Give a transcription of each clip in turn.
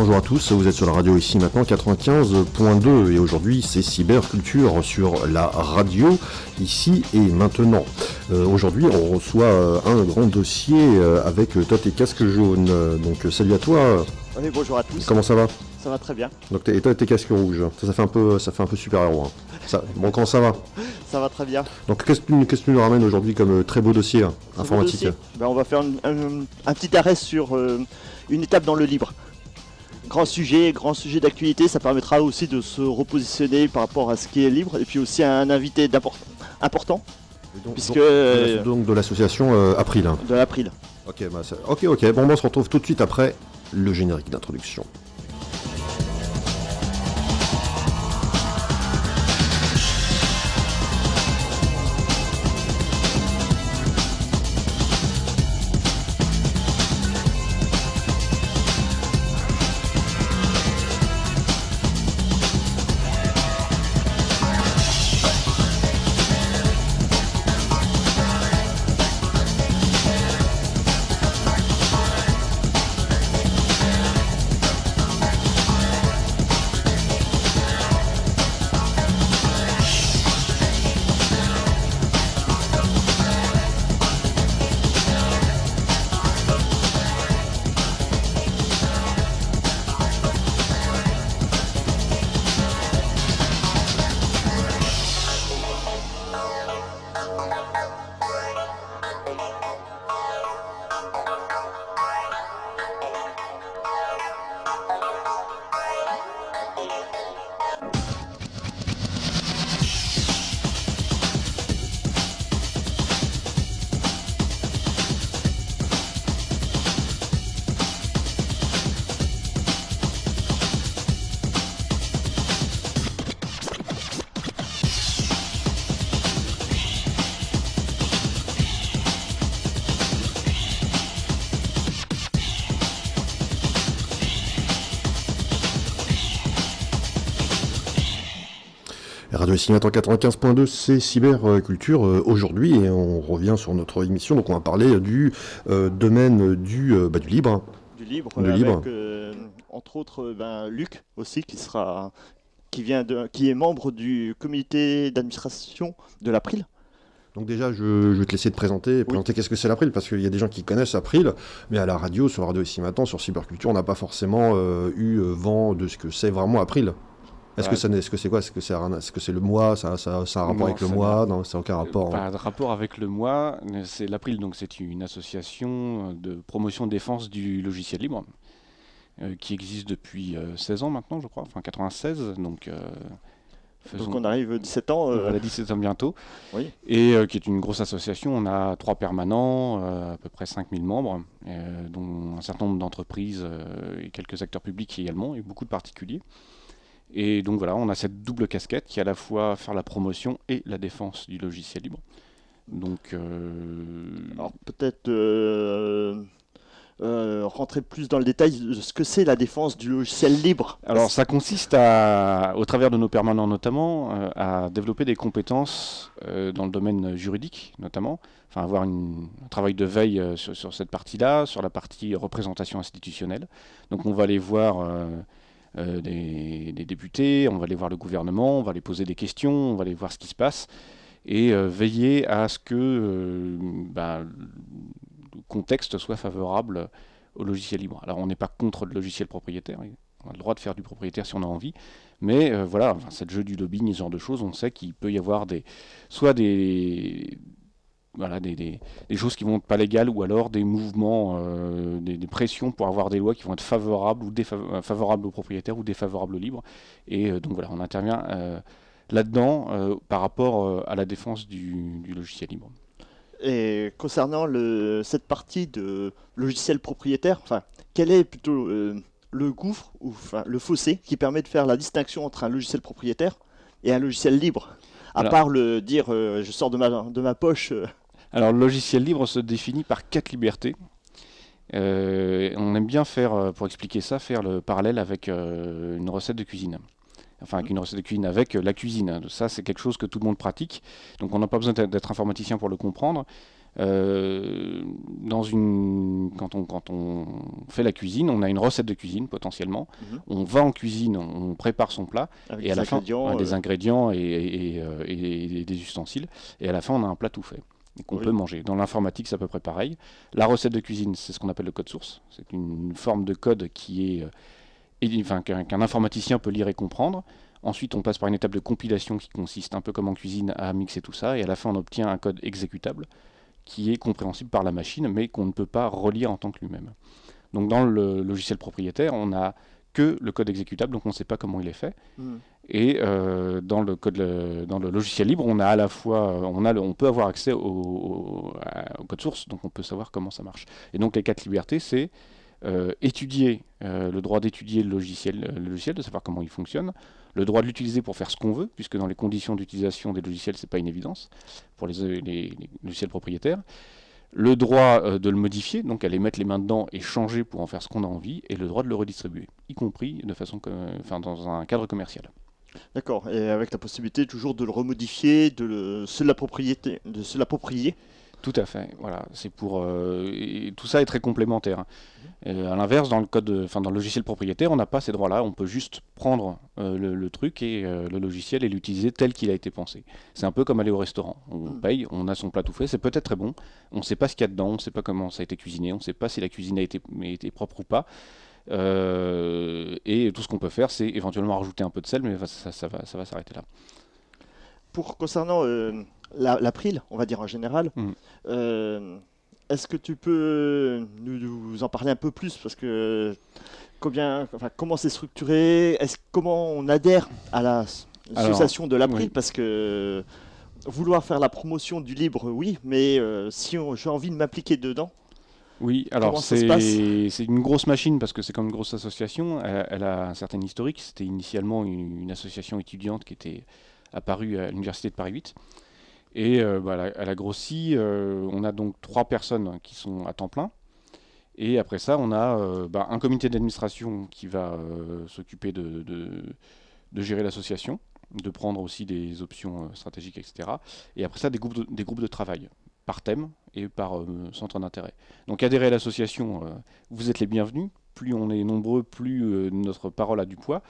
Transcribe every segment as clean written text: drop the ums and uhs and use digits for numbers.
bonjour à tous, vous êtes sur la radio ici maintenant 95.2 et aujourd'hui c'est Cyberculture sur la radio ici et maintenant. Aujourd'hui on reçoit un grand dossier avec toi tes casques jaunes, donc salut à toi. Oui, bonjour à tous. Comment ça va? Ça va très bien. Donc et toi tes casques rouges, ça fait un peu super-héros. Hein. Bon, comment ça va? Ça va très bien. Donc qu'est-ce que tu nous ramènes aujourd'hui comme très beau dossier informatique? Ben, on va faire un petit arrêt sur une étape dans le libre. Grand sujet d'actualité, ça permettra aussi de se repositionner par rapport à ce qui est libre et puis aussi un invité important. Puisque donc de l'association April. Hein. De l'April. Ok, bon, on se retrouve tout de suite après le générique d'introduction. Radio Cinéma 95.2, c'est Cyberculture aujourd'hui et on revient sur notre émission. Donc on va parler du domaine du libre. Du libre, avec libre. Entre autres Luc aussi qui est membre du comité d'administration de l'April. Donc déjà, je vais te laisser te présenter qu'est-ce que c'est l'April, parce qu'il y a des gens qui connaissent April, mais à la radio, sur Radio ici maintenant, sur Cyberculture, on n'a pas forcément eu vent de ce que c'est vraiment April. Est-ce que c'est quoi? Est-ce que c'est le mois? Ça a un rapport avec le mois? Non, ça n'a aucun rapport. Pas de rapport avec le mois. C'est l'April, donc c'est une association de promotion défense du logiciel libre qui existe depuis 16 ans maintenant, je crois, enfin 96. Donc on arrive 17 ans. Voilà, 17 ans bientôt. Oui. Et qui est une grosse association. On a 3 permanents, à peu près 5000 membres, dont un certain nombre d'entreprises et quelques acteurs publics également, et beaucoup de particuliers. Et donc voilà, on a cette double casquette qui est à la fois faire la promotion et la défense du logiciel libre. Donc, alors peut-être rentrer plus dans le détail de ce que c'est la défense du logiciel libre. Alors ça consiste au travers de nos permanents notamment, à développer des compétences dans le domaine juridique notamment, enfin avoir un travail de veille sur cette partie-là, sur la partie représentation institutionnelle. Donc on va aller voir des députés, on va aller voir le gouvernement, on va aller poser des questions, on va aller voir ce qui se passe et veiller à ce que le contexte soit favorable au logiciel libre. Alors on n'est pas contre le logiciel propriétaire, on a le droit de faire du propriétaire si on a envie, mais c'est le jeu du lobbying et ce genre de choses, on sait qu'il peut y avoir des choses qui vont être pas légales ou alors des mouvements, des pressions pour avoir des lois qui vont être favorables ou favorables aux propriétaires ou défavorables aux libres. Et donc voilà, on intervient là-dedans par rapport à la défense du logiciel libre. Et concernant cette partie de logiciel propriétaire, quel est plutôt le gouffre ou le fossé qui permet de faire la distinction entre un logiciel propriétaire et un logiciel libre? Part le dire je sors de ma poche. Alors le logiciel libre se définit par 4 libertés. On aime bien pour expliquer ça, faire le parallèle avec une recette de cuisine. Enfin, avec une recette de cuisine, avec la cuisine. Ça, c'est quelque chose que tout le monde pratique. Donc on n'a pas besoin d'être informaticien pour le comprendre. Quand on fait la cuisine, on a une recette de cuisine potentiellement. On va en cuisine, on prépare son plat, Avec et à des la fin, ingrédients, des ingrédients et des ustensiles. Et à la fin, on a un plat tout fait et qu'on Oui. peut manger. Dans l'informatique, c'est à peu près pareil. La recette de cuisine, c'est ce qu'on appelle le code source. C'est une forme de code qu'un informaticien peut lire et comprendre. Ensuite, on passe par une étape de compilation qui consiste, un peu comme en cuisine, à mixer tout ça. Et à la fin, on obtient un code exécutable qui est compréhensible par la machine, mais qu'on ne peut pas relire en tant que lui-même. Donc dans le logiciel propriétaire, on n'a que le code exécutable, donc on ne sait pas comment il est fait. Et dans le logiciel libre, on a à la fois, on peut avoir accès au code source, donc on peut savoir comment ça marche. Et donc les 4 libertés, c'est le droit d'étudier le logiciel, de savoir comment il fonctionne, le droit de l'utiliser pour faire ce qu'on veut, puisque dans les conditions d'utilisation des logiciels, c'est pas une évidence pour les logiciels propriétaires. Le droit de le modifier, donc aller mettre les mains dedans et changer pour en faire ce qu'on a envie, et le droit de le redistribuer, y compris dans un cadre commercial. D'accord, et avec la possibilité toujours de le remodifier, de se l'approprier. Tout à fait, voilà. C'est et tout ça est très complémentaire. À l'inverse, dans le logiciel propriétaire, on n'a pas ces droits-là. On peut juste prendre le truc et le logiciel et l'utiliser tel qu'il a été pensé. C'est un peu comme aller au restaurant. On paye, on a son plat tout fait, c'est peut-être très bon. On ne sait pas ce qu'il y a dedans, on ne sait pas comment ça a été cuisiné, on ne sait pas si la cuisine a été propre ou pas. Et tout ce qu'on peut faire, c'est éventuellement rajouter un peu de sel, mais ça va s'arrêter là. Concernant l'April, on va dire en général, est-ce que tu peux nous en parler un peu plus, parce que comment c'est structuré, comment on adhère à l'association de l'April, parce que vouloir faire la promotion du libre, oui, mais si j'ai envie de m'impliquer dedans. Oui, alors c'est une grosse machine parce que c'est comme une grosse association. Elle a un certain historique. C'était initialement une association étudiante qui était apparue à l'Université de Paris 8. Et elle a grossi. On a donc 3 personnes qui sont à temps plein. Et après ça, on a un comité d'administration qui va s'occuper de gérer l'association, de prendre aussi des options stratégiques, etc. Et après ça, des groupes de travail par thème et par centre d'intérêt. Donc adhérer à l'association, vous êtes les bienvenus. Plus on est nombreux, plus notre parole a du poids.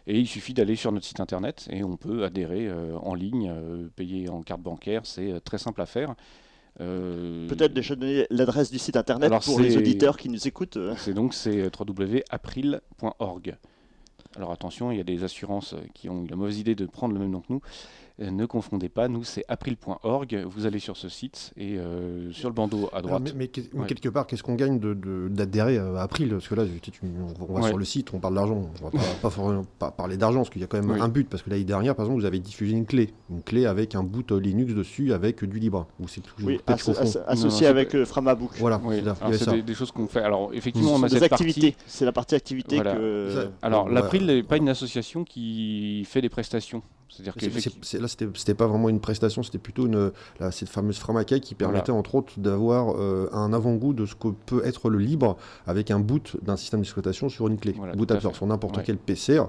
Et il suffit d'aller sur notre site internet et on peut adhérer en ligne, payer en carte bancaire. C'est très simple à faire. Peut-être déjà donner l'adresse du site internet pour les auditeurs qui nous écoutent. C'est www.april.org. Alors attention, il y a des assurances qui ont eu la mauvaise idée de prendre le même nom que nous. Ne confondez pas, nous c'est april.org, vous allez sur ce site et sur le bandeau à droite. Mais quelque part, qu'est-ce qu'on gagne d'adhérer à April? Parce que là, on va sur le site, on parle d'argent. On va pas parler d'argent, parce qu'il y a quand même un but. Parce que l'année dernière, par exemple, vous avez diffusé une clé avec un boot Linux dessus avec du libre. Ou c'est toujours associé avec Framabook. Voilà, c'est des choses qu'on fait. Alors effectivement, on a cette partie. C'est la partie activité que... Alors l'April n'est pas une association qui fait des prestations. C'est-à-dire que là, c'était pas vraiment une prestation, c'était plutôt cette fameuse Framacaille qui permettait entre autres d'avoir un avant-goût de ce que peut être le libre avec un boot d'un système d'exploitation sur une clé. Boot Absorb sur n'importe quel PC.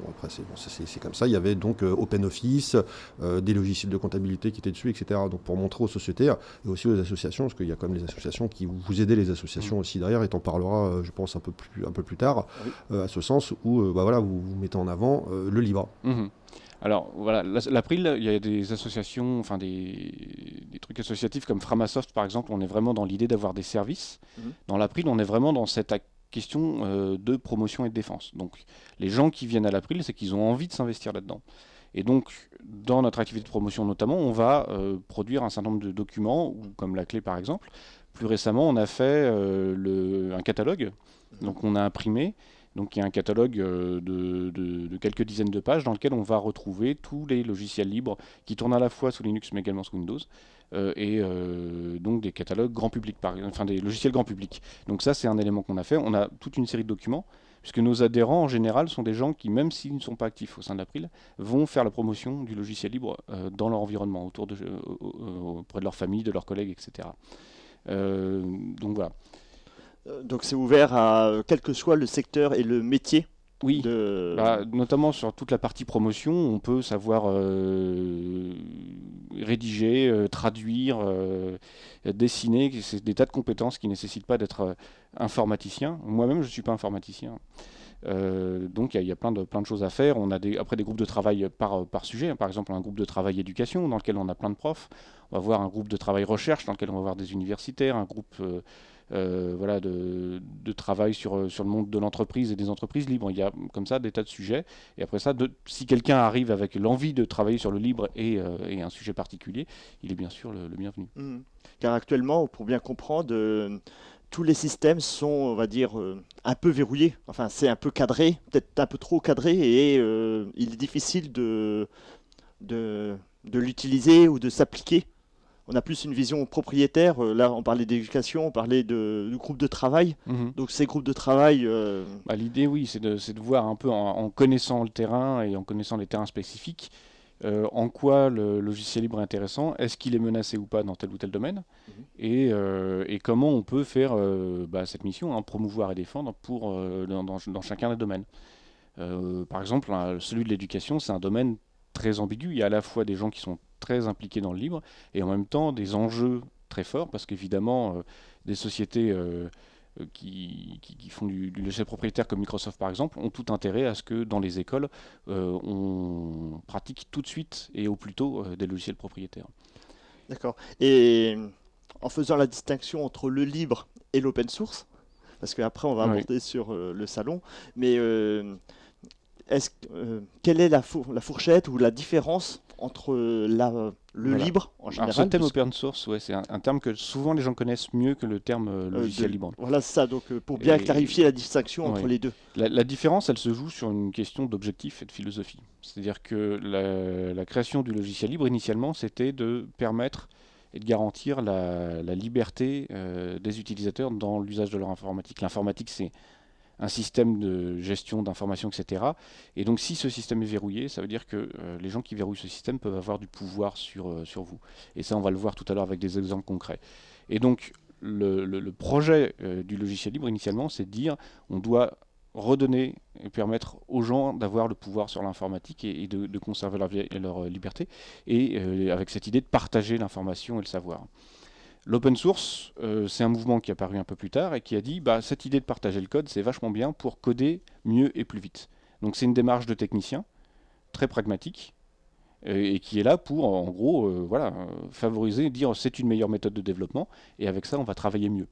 Après c'est comme ça. Il y avait donc OpenOffice, des logiciels de comptabilité qui étaient dessus, etc. Donc pour montrer aux sociétaires et aussi aux associations, parce qu'il y a quand même les associations qui vous aidez les associations aussi derrière, et t'en parlera, je pense un peu plus tard, à ce sens où vous mettez en avant le libre. Alors voilà, l'April, il y a des associations, enfin des trucs associatifs comme Framasoft par exemple. On est vraiment dans l'idée d'avoir des services. Dans l'April, on est vraiment dans cette question de promotion et de défense. Donc les gens qui viennent à l'April, c'est qu'ils ont envie de s'investir là-dedans. Et donc dans notre activité de promotion notamment, on va produire un certain nombre de documents, comme la clé par exemple. Plus récemment, on a fait un catalogue, donc on a imprimé. Donc il y a un catalogue de quelques dizaines de pages dans lequel on va retrouver tous les logiciels libres qui tournent à la fois sous Linux mais également sous Windows, et donc des catalogues grand public, des logiciels grand public. Donc ça, c'est un élément qu'on a fait. On a toute une série de documents, puisque nos adhérents en général sont des gens qui, même s'ils ne sont pas actifs au sein de l'April, vont faire la promotion du logiciel libre dans leur environnement, auprès de leur famille, de leurs collègues, etc. Donc voilà. Donc c'est ouvert à quel que soit le secteur et le métier. Oui, notamment sur toute la partie promotion, on peut savoir rédiger, traduire, dessiner, c'est des tas de compétences qui ne nécessitent pas d'être informaticien. Moi-même, je ne suis pas informaticien. Donc il y a plein de choses à faire. On a après des groupes de travail par sujet. Par exemple, un groupe de travail éducation dans lequel on a plein de profs. On va voir un groupe de travail recherche dans lequel on va voir des universitaires, un groupe voilà, de travail sur le monde de l'entreprise et des entreprises libres. Il y a comme ça des tas de sujets. Et après ça, si quelqu'un arrive avec l'envie de travailler sur le libre et un sujet particulier, il est bien sûr le bienvenu. Car actuellement, pour bien comprendre, tous les systèmes sont, on va dire, un peu verrouillés. Enfin, c'est un peu cadré, peut-être un peu trop cadré, et il est difficile de l'utiliser ou de s'appliquer. On a plus une vision propriétaire. Là, on parlait d'éducation, on parlait de groupe de travail. Donc, ces groupes de travail... L'idée, oui, c'est de voir un peu en connaissant le terrain et en connaissant les terrains spécifiques, en quoi le logiciel libre est intéressant, est-ce qu'il est menacé ou pas dans tel ou tel domaine, et comment on peut faire cette mission, promouvoir et défendre dans chacun des domaines. Par exemple, celui de l'éducation, c'est un domaine très ambigu. Il y a à la fois des gens qui sont très impliqués dans le libre et en même temps des enjeux très forts, parce qu'évidemment, des sociétés qui font du logiciel propriétaire comme Microsoft par exemple ont tout intérêt à ce que dans les écoles on pratique tout de suite et au plus tôt des logiciels propriétaires. D'accord. Et en faisant la distinction entre le libre et l'open source, parce qu'après on va aborder sur le salon, mais quelle est la fourchette ou la différence entre le libre en général? Alors, ce terme open source, c'est un terme que souvent les gens connaissent mieux que le terme logiciel libre. Voilà, c'est ça. Donc pour bien clarifier la distinction entre les deux. La différence, elle se joue sur une question d'objectif et de philosophie. C'est-à-dire que la création du logiciel libre, initialement, c'était de permettre et de garantir la liberté des utilisateurs dans l'usage de leur informatique. L'informatique, c'est un système de gestion d'informations, etc. Et donc si ce système est verrouillé, ça veut dire que les gens qui verrouillent ce système peuvent avoir du pouvoir sur vous. Et ça, on va le voir tout à l'heure avec des exemples concrets. Et donc le projet du logiciel libre, initialement, c'est de dire on doit redonner et permettre aux gens d'avoir le pouvoir sur l'informatique et de conserver leur liberté, et avec cette idée de partager l'information et le savoir. L'open source, c'est un mouvement qui est apparu un peu plus tard et qui a dit cette idée de partager le code, c'est vachement bien pour coder mieux et plus vite. Donc c'est une démarche de technicien, très pragmatique, et qui est là pour, en gros, favoriser, dire c'est une meilleure méthode de développement, et avec ça, on va travailler mieux.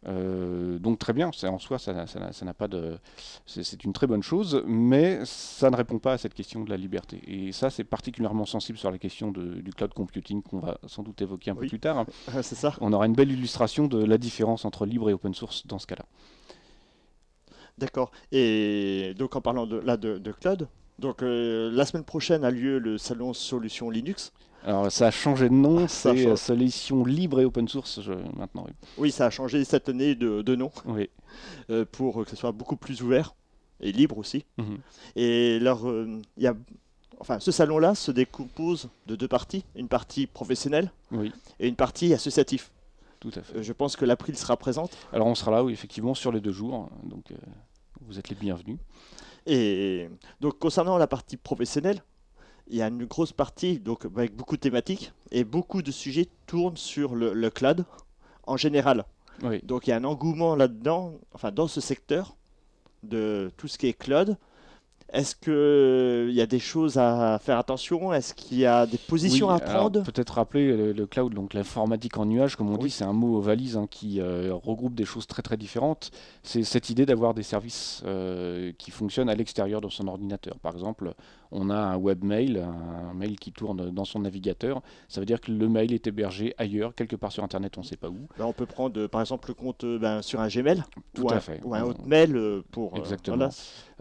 Donc très bien, en soi, ça n'a pas de, c'est une très bonne chose, mais ça ne répond pas à cette question de la liberté. Et ça, c'est particulièrement sensible sur la question du cloud computing qu'on va sans doute évoquer un peu plus tard. C'est ça. On aura une belle illustration de la différence entre libre et open source dans ce cas-là. D'accord. Et donc en parlant de cloud, donc la semaine prochaine a lieu le salon Solutions Linux. Alors ça a changé de nom, c'est Solutions Libre et Open Source maintenant. Oui, ça a changé cette année de nom, pour que ce soit beaucoup plus ouvert et libre aussi. Et alors, ce salon-là se décompose de deux parties, une partie professionnelle et une partie associative. Tout à fait. Je pense que l'April sera présente. Alors on sera là, oui, effectivement, sur les 2 jours, donc vous êtes les bienvenus. Et donc concernant la partie professionnelle, il y a une grosse partie donc, avec beaucoup de thématiques et beaucoup de sujets tournent sur le cloud en général. Donc il y a un engouement là-dedans, enfin dans ce secteur de tout ce qui est cloud. Est-ce qu'il y a des choses à faire attention? Est-ce qu'il y a des positions à prendre? Peut-être rappeler le cloud, donc l'informatique en nuage, comme on dit, c'est un mot valise qui regroupe des choses très très différentes. C'est cette idée d'avoir des services qui fonctionnent à l'extérieur de son ordinateur. Par exemple, on a un webmail, un mail qui tourne dans son navigateur. Ça veut dire que le mail est hébergé ailleurs, quelque part sur Internet, on ne sait pas où. On peut prendre par exemple le compte sur un Gmail ou un Hotmail pour... Exactement.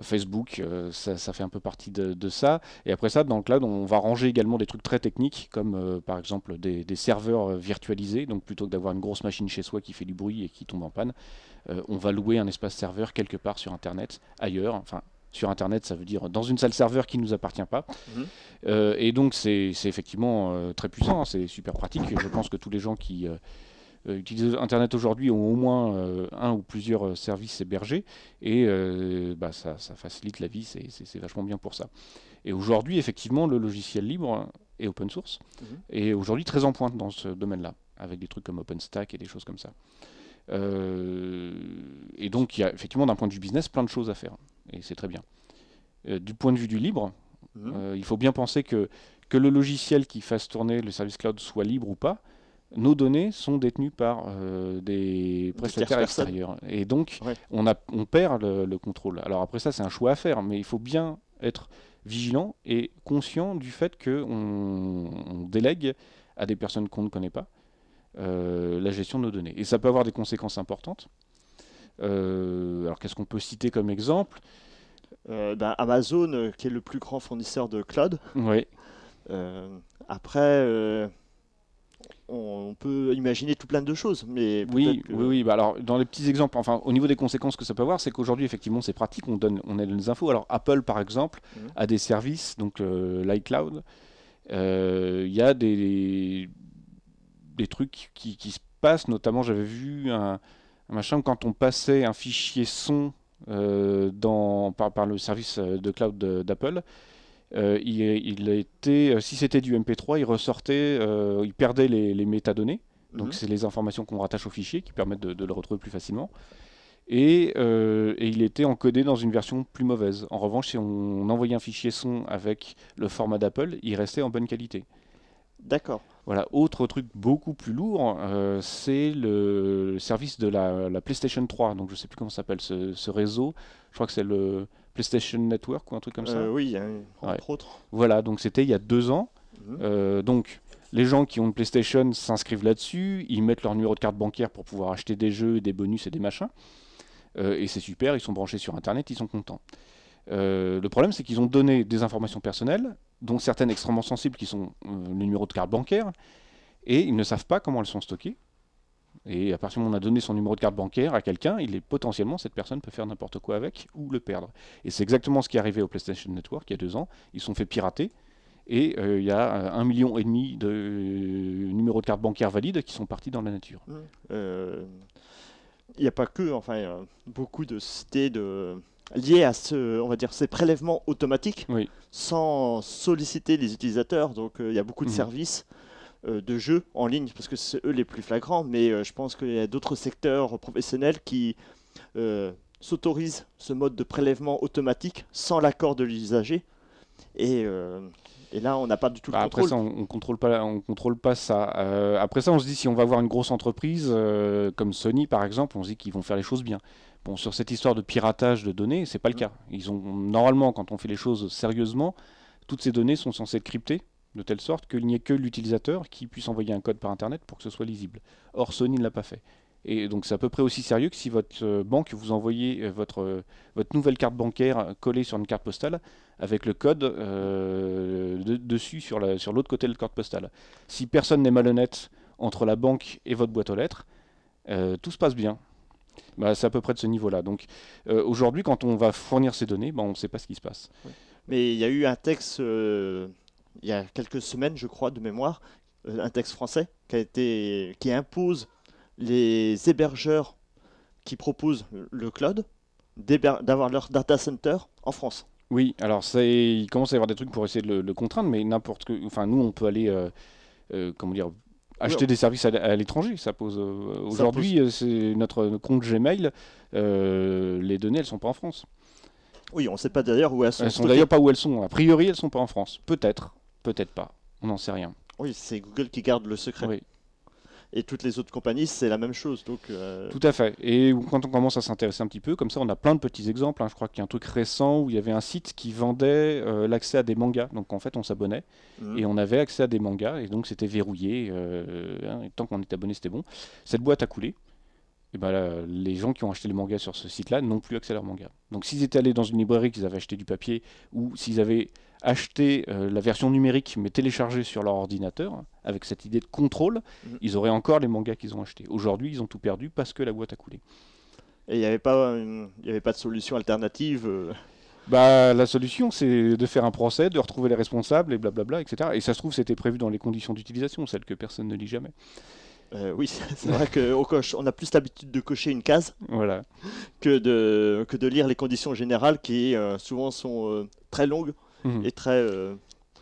Facebook, ça fait un peu partie de ça. Et après ça, dans le cloud, on va ranger également des trucs très techniques, comme par exemple des serveurs virtualisés. Donc plutôt que d'avoir une grosse machine chez soi qui fait du bruit et qui tombe en panne, on va louer un espace serveur quelque part sur Internet, ailleurs. Enfin, sur Internet, ça veut dire dans une salle serveur qui ne nous appartient pas. Et donc c'est effectivement très puissant, c'est super pratique. Je pense que tous les gens qui utilisent Internet aujourd'hui ont au moins un ou plusieurs services hébergés, et ça facilite la vie, c'est vachement bien pour ça. Et aujourd'hui, effectivement, le logiciel libre et open source, Mhm. et aujourd'hui très en pointe dans ce domaine-là, avec des trucs comme OpenStack et des choses comme ça. Et donc il y a effectivement d'un point de vue business plein de choses à faire, et c'est très bien. Du point de vue du libre, Mhm. il faut bien penser que le logiciel qui fasse tourner le service cloud soit libre ou pas, nos données sont détenues par des prestataires tierces personnes. extérieurs. Et donc, Ouais. on perd le contrôle. Alors après ça, c'est un choix à faire, mais il faut bien être vigilant et conscient du fait qu'on délègue à des personnes qu'on ne connaît pas la gestion de nos données. Et ça peut avoir des conséquences importantes. Alors qu'est-ce qu'on peut citer comme exemple? Amazon, qui est le plus grand fournisseur de cloud. Oui. Après, on peut imaginer tout plein de choses, mais Oui, peut-être que... oui. Bah alors, dans les petits exemples, enfin, au niveau des conséquences que ça peut avoir, c'est qu'aujourd'hui, effectivement, c'est pratique, on a les infos. Alors, Apple, par exemple, Mhm. a des services, donc l'iCloud. Il y a des trucs qui se passent, notamment, j'avais vu un machin, quand on passait un fichier son par le service de cloud d'Apple, il était, si c'était du MP3, il ressortait, il perdait les métadonnées. Donc Mhm. c'est les informations qu'on rattache au fichier qui permettent de le retrouver plus facilement. Et il était encodé dans une version plus mauvaise. En revanche, si on envoyait un fichier son avec le format d'Apple, il restait en bonne qualité. D'accord. Voilà, autre truc beaucoup plus lourd, c'est le service de la PlayStation 3. Donc je sais plus comment ça s'appelle ce réseau. Je crois que c'est le PlayStation Network ou un truc comme ça. Oui, Ouais. entre autres. Voilà, donc c'était il y a 2 ans. Mhm. Donc les gens qui ont une PlayStation s'inscrivent là-dessus, ils mettent leur numéro de carte bancaire pour pouvoir acheter des jeux, des bonus et des machins. Et c'est super, ils sont branchés sur Internet, ils sont contents. Le problème, c'est qu'ils ont donné des informations personnelles, dont certaines extrêmement sensibles qui sont le numéro de carte bancaire, et ils ne savent pas comment elles sont stockées. Et à partir du moment où on a donné son numéro de carte bancaire à quelqu'un, potentiellement cette personne peut faire n'importe quoi avec ou le perdre. Et c'est exactement ce qui est arrivé au PlayStation Network il y a 2 ans. Ils se sont fait pirater. Et il y a 1,5 million de numéros de carte bancaire valides qui sont partis dans la nature. Il n'y a pas que, enfin, il y a beaucoup de cités liées à on va dire, ces prélèvements automatiques Oui. sans solliciter les utilisateurs. Donc, il y a beaucoup de Mhm. services de jeux en ligne parce que c'est eux les plus flagrants. Mais je pense qu'il y a d'autres secteurs professionnels qui s'autorisent ce mode de prélèvement automatique sans l'accord de l'usager. Et là, on n'a pas du tout le Après contrôle. ça, on contrôle pas ça. Après ça, on se dit si on va avoir une grosse entreprise comme Sony par exemple, on se dit qu'ils vont faire les choses bien. Bon, sur cette histoire de piratage de données, c'est pas le cas. Ils ont normalement, quand on fait les choses sérieusement, toutes ces données sont censées être cryptées de telle sorte qu'il n'y ait que l'utilisateur qui puisse envoyer un code par Internet pour que ce soit lisible. Or, Sony ne l'a pas fait. Et donc c'est à peu près aussi sérieux que si votre banque vous envoyez votre nouvelle carte bancaire collée sur une carte postale avec le code dessus sur l'autre côté de la carte postale. Si personne n'est malhonnête entre la banque et votre boîte aux lettres, tout se passe bien. Bah, c'est à peu près de ce niveau-là. Donc aujourd'hui, quand on va fournir ces données, bah, on ne sait pas ce qui se passe. Mais il y a eu un texte, il y a quelques semaines, je crois, de mémoire, un texte français qui impose les hébergeurs qui proposent le cloud d'avoir leur data center en France. Oui, alors il commence à y avoir des trucs pour essayer de le contraindre, mais enfin nous on peut aller, comment dire, acheter des services à l'étranger. Ça pose aujourd'hui, c'est notre compte Gmail, les données elles sont pas en France. Oui, on ne sait pas d'ailleurs où elles sont Elles sont stockées. d'ailleurs pas où elles sont. A priori, elles sont pas en France. Peut-être, peut-être pas. On n'en sait rien. Oui, c'est Google qui garde le secret. Oui, Et toutes les autres compagnies, c'est la même chose. Donc, tout à fait. Et quand on commence à s'intéresser un petit peu, comme ça, on a plein de petits exemples. Je crois qu'il y a un truc récent où il y avait un site qui vendait l'accès à des mangas. Donc en fait, on s'abonnait et on avait accès à des mangas et donc c'était verrouillé. Et tant qu'on était abonné, c'était bon. Cette boîte a coulé. Et ben là, les gens qui ont acheté les mangas sur ce site-là n'ont plus accès à leurs mangas. Donc s'ils étaient allés dans une librairie, qu'ils avaient acheté du papier, ou s'ils avaient acheté la version numérique mais téléchargée sur leur ordinateur, avec cette idée de contrôle, ils auraient encore les mangas qu'ils ont achetés. Aujourd'hui, ils ont tout perdu parce que la boîte a coulé. Et il n'y avait pas de solution alternative. Bah, la solution, c'est de faire un procès, de retrouver les responsables et blablabla, etc. Et ça se trouve, c'était prévu dans les conditions d'utilisation, celles que personne ne lit jamais. Oui, c'est vrai qu'on a plus l'habitude de cocher une case Voilà. que de lire les conditions générales qui souvent sont très longues et très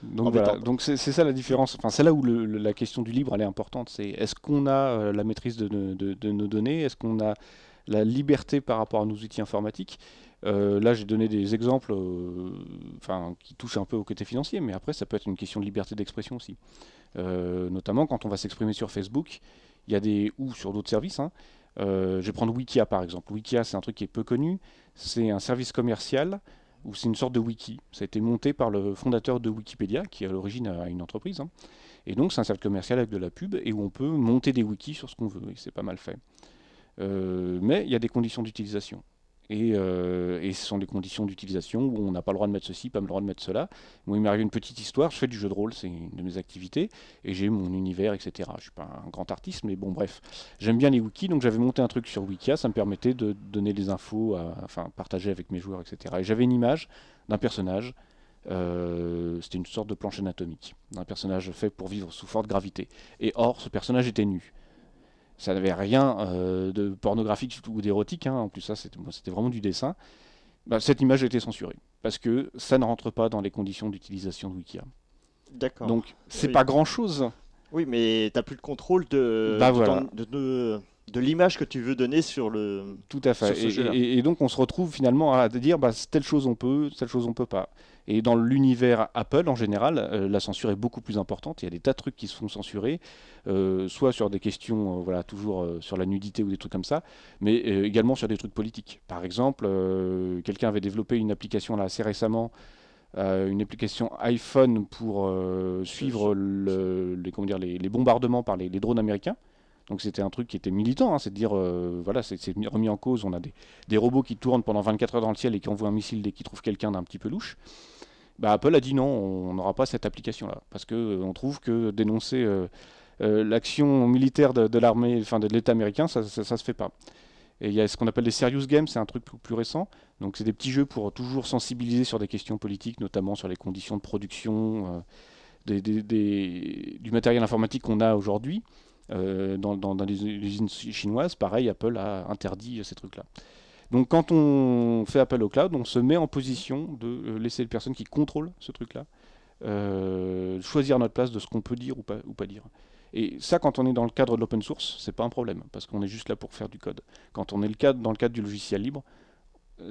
Donc embêtant. voilà, donc c'est ça la différence. Enfin, c'est là où la question du libre elle est importante. C'est est-ce qu'on a la maîtrise de nos données? Est-ce qu'on a la liberté par rapport à nos outils informatiques? Là, j'ai donné des exemples enfin, qui touchent un peu au côté financier, mais après, ça peut être une question de liberté d'expression aussi. Notamment quand on va s'exprimer sur Facebook, il y a des ou sur d'autres services. Hein. Je vais prendre Wikia par exemple. Wikia, c'est un truc qui est peu connu. C'est un service commercial où c'est une sorte de wiki. Ça a été monté par le fondateur de Wikipédia, qui à l'origine a une entreprise. Hein. Et donc c'est un service commercial avec de la pub et où on peut monter des wikis sur ce qu'on veut. Et c'est pas mal fait. Mais il y a des conditions d'utilisation. Et ce sont des conditions d'utilisation où on n'a pas le droit de mettre ceci, pas le droit de mettre cela. Moi, il m'arrive une petite histoire, je fais du jeu de rôle, c'est une de mes activités, et j'ai mon univers, etc. Je ne suis pas un grand artiste, mais bon, bref. J'aime bien les wikis, donc j'avais monté un truc sur Wikia, ça me permettait de donner des infos, enfin, partager avec mes joueurs, etc. Et j'avais une image d'un personnage, c'était une sorte de planche anatomique, d'un personnage fait pour vivre sous forte gravité. Et or, ce personnage était nu. Ça n'avait rien de pornographique ou d'érotique, hein. En plus ça c'était vraiment du dessin. Bah, cette image a été censurée, parce que ça ne rentre pas dans les conditions d'utilisation de Wikia. D'accord. Donc c'est Oui. pas grand chose. Oui, mais tu n'as plus le contrôle Bah voilà. de l'image que tu veux donner sur le. Tout à fait. Sur ce jeu-là. Et donc on se retrouve finalement à dire bah, telle chose on peut, telle chose on peut pas. Et dans l'univers Apple en général, la censure est beaucoup plus importante. Il y a des tas de trucs qui se font censurer, soit sur des questions, voilà, toujours sur la nudité ou des trucs comme ça, mais également sur des trucs politiques. Par exemple, quelqu'un avait développé une application là assez récemment, une application iPhone pour suivre comment dire, les bombardements par les drones américains. Donc c'était un truc qui était militant, hein, c'est de dire, voilà, c'est remis en cause, on a des robots qui tournent pendant 24 heures dans le ciel et qui envoient un missile dès qu'ils trouvent quelqu'un d'un petit peu louche. Bah, Apple a dit non, on n'aura pas cette application-là, parce qu'on trouve que dénoncer l'action militaire de l'armée, enfin de l'État américain, ça se fait pas. Et il y a ce qu'on appelle des serious games, c'est un truc plus récent. Donc c'est des petits jeux pour toujours sensibiliser sur des questions politiques, notamment sur les conditions de production du matériel informatique qu'on a aujourd'hui. Dans les usines chinoises, pareil, Apple a interdit ces trucs-là. Donc quand on fait appel au cloud, on se met en position de laisser les personnes qui contrôlent ce truc-là choisir notre place de ce qu'on peut dire ou pas dire. Et ça, quand on est dans le cadre de l'open source, c'est pas un problème, parce qu'on est juste là pour faire du code. Quand on est dans le cadre du logiciel libre,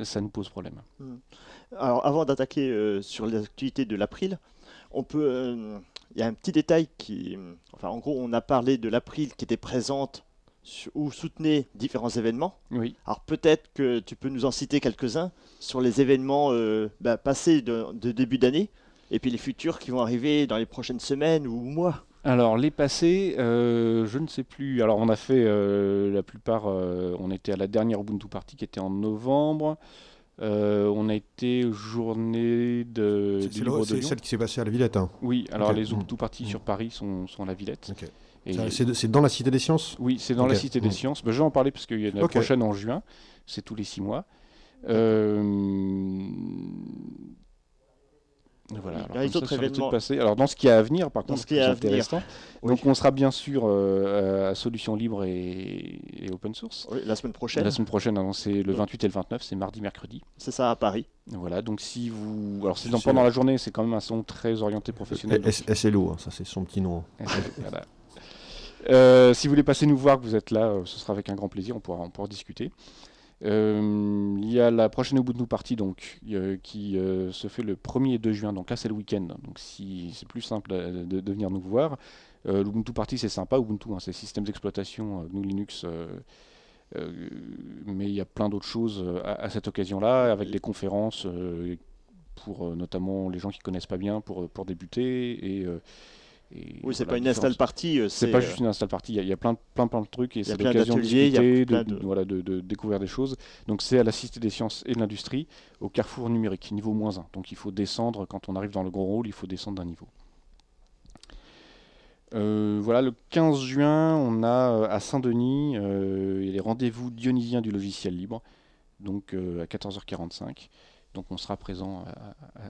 ça nous pose problème. Alors, avant d'attaquer sur les activités de l'April, il y a un petit détail enfin, en gros, on a parlé de l'April qui était présente ou soutenait différents événements. Oui. Alors, peut-être que tu peux nous en citer quelques-uns sur les événements passés de début d'année, et puis les futurs qui vont arriver dans les prochaines semaines ou mois. Alors, les passés, je ne sais plus. Alors, on a fait la plupart, on était à la dernière Ubuntu Party qui était en novembre. On a été journée du Libre de Lyon. Celle qui s'est passée à la Villette. Hein. Oui, alors Ok. les Ubuntu Party sur Paris sont à la Villette. Ok. Et C'est dans la Cité des Sciences? oui, c'est dans la Cité des Sciences. Ben, je vais en parler parce qu'il y a la Ok. prochaine en juin. C'est tous les 6 mois. Voilà, alors Dans les comme ça, autres sur les trucs événements. passés. Alors dans ce qui est à venir, par Dans contre, ce qui est c'est à intéressant. Oui. Donc on sera bien sûr à Solutions Libres et Open Source. Oui, la semaine prochaine, La semaine prochaine, hein, c'est le 28 et le 29, c'est mardi, mercredi. c'est ça à Paris. Voilà, donc si vous... Alors c'est C'est pendant la journée, c'est quand même un son très orienté professionnel. donc- SLO, hein, ça c'est son petit nom. Voilà. Si vous voulez passer nous voir, que vous êtes là, ce sera avec un grand plaisir, on pourra discuter. Il y a la prochaine Ubuntu Party donc, qui se fait le 1er et 2 juin, donc là c'est le week-end, donc si c'est plus simple de venir nous voir. L'Ubuntu Party c'est sympa, Ubuntu, hein, c'est système d'exploitation GNU Linux, mais il y a plein d'autres choses à cette occasion-là, avec des conférences pour notamment les gens qui connaissent pas bien pour débuter. Et Oui, c'est voilà, pas une install party. c'est pas juste une install party, il y a plein de trucs et il y a c'est plein l'occasion de d'ateliers, il y a discuter, plein de découvrir des choses. Donc c'est à la Cité des Sciences et de l'Industrie, au carrefour numérique, niveau -1. Donc il faut descendre, quand on arrive dans le grand hall, il faut descendre d'un niveau. Voilà, le 15 juin, on a à Saint-Denis les rendez-vous dionysiens du logiciel libre, donc à 14h45. Donc on sera présent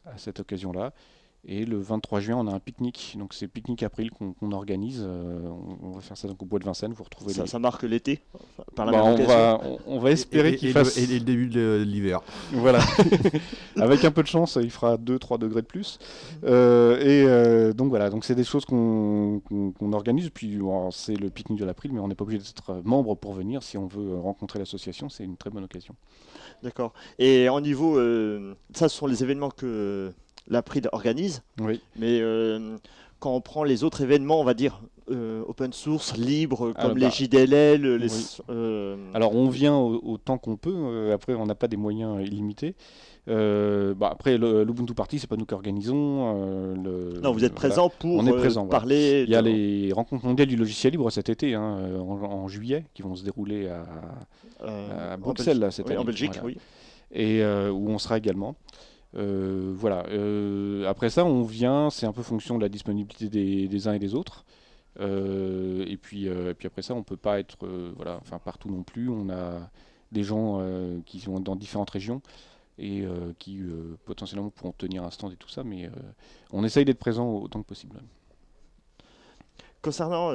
à cette occasion-là. Et le 23 juin, on a un pique-nique. Donc c'est pique-nique April qu'on organise. On va faire ça donc, au bois de Vincennes. Vous retrouvez Ça marque l'été par la Bah, même on, occasion. on va espérer qu'il fasse... Et le début de l'hiver. Voilà. Avec un peu de chance, il fera 2-3 degrés de plus. Donc voilà, donc c'est des choses qu'on organise. Puis bon, c'est le pique-nique de l'April, mais on n'est pas obligé d'être membre pour venir. Si on veut rencontrer l'association, c'est une très bonne occasion. D'accord. Et en niveau, ça, ce sont les événements que l'April organise. Oui. Mais quand on prend les autres événements, on va dire open source, libres, comme les JDLL, Alors on vient autant qu'on peut. Après, on n'a pas des moyens illimités. Après, l'Ubuntu Party, c'est pas nous qui organisons. Non, vous êtes présent pour on est présent, parler. Il y a les rencontres mondiales du logiciel libre cet été, en juillet, qui vont se dérouler à Bruxelles cette année. En Belgique, voilà. oui. Et où on sera également. Voilà. Après ça, on vient, c'est un peu fonction de la disponibilité des uns et des autres. Et puis après ça, on peut pas être partout non plus. On a des gens qui sont dans différentes régions et qui potentiellement pourront tenir un stand et tout ça, mais on essaye d'être présent autant que possible. Concernant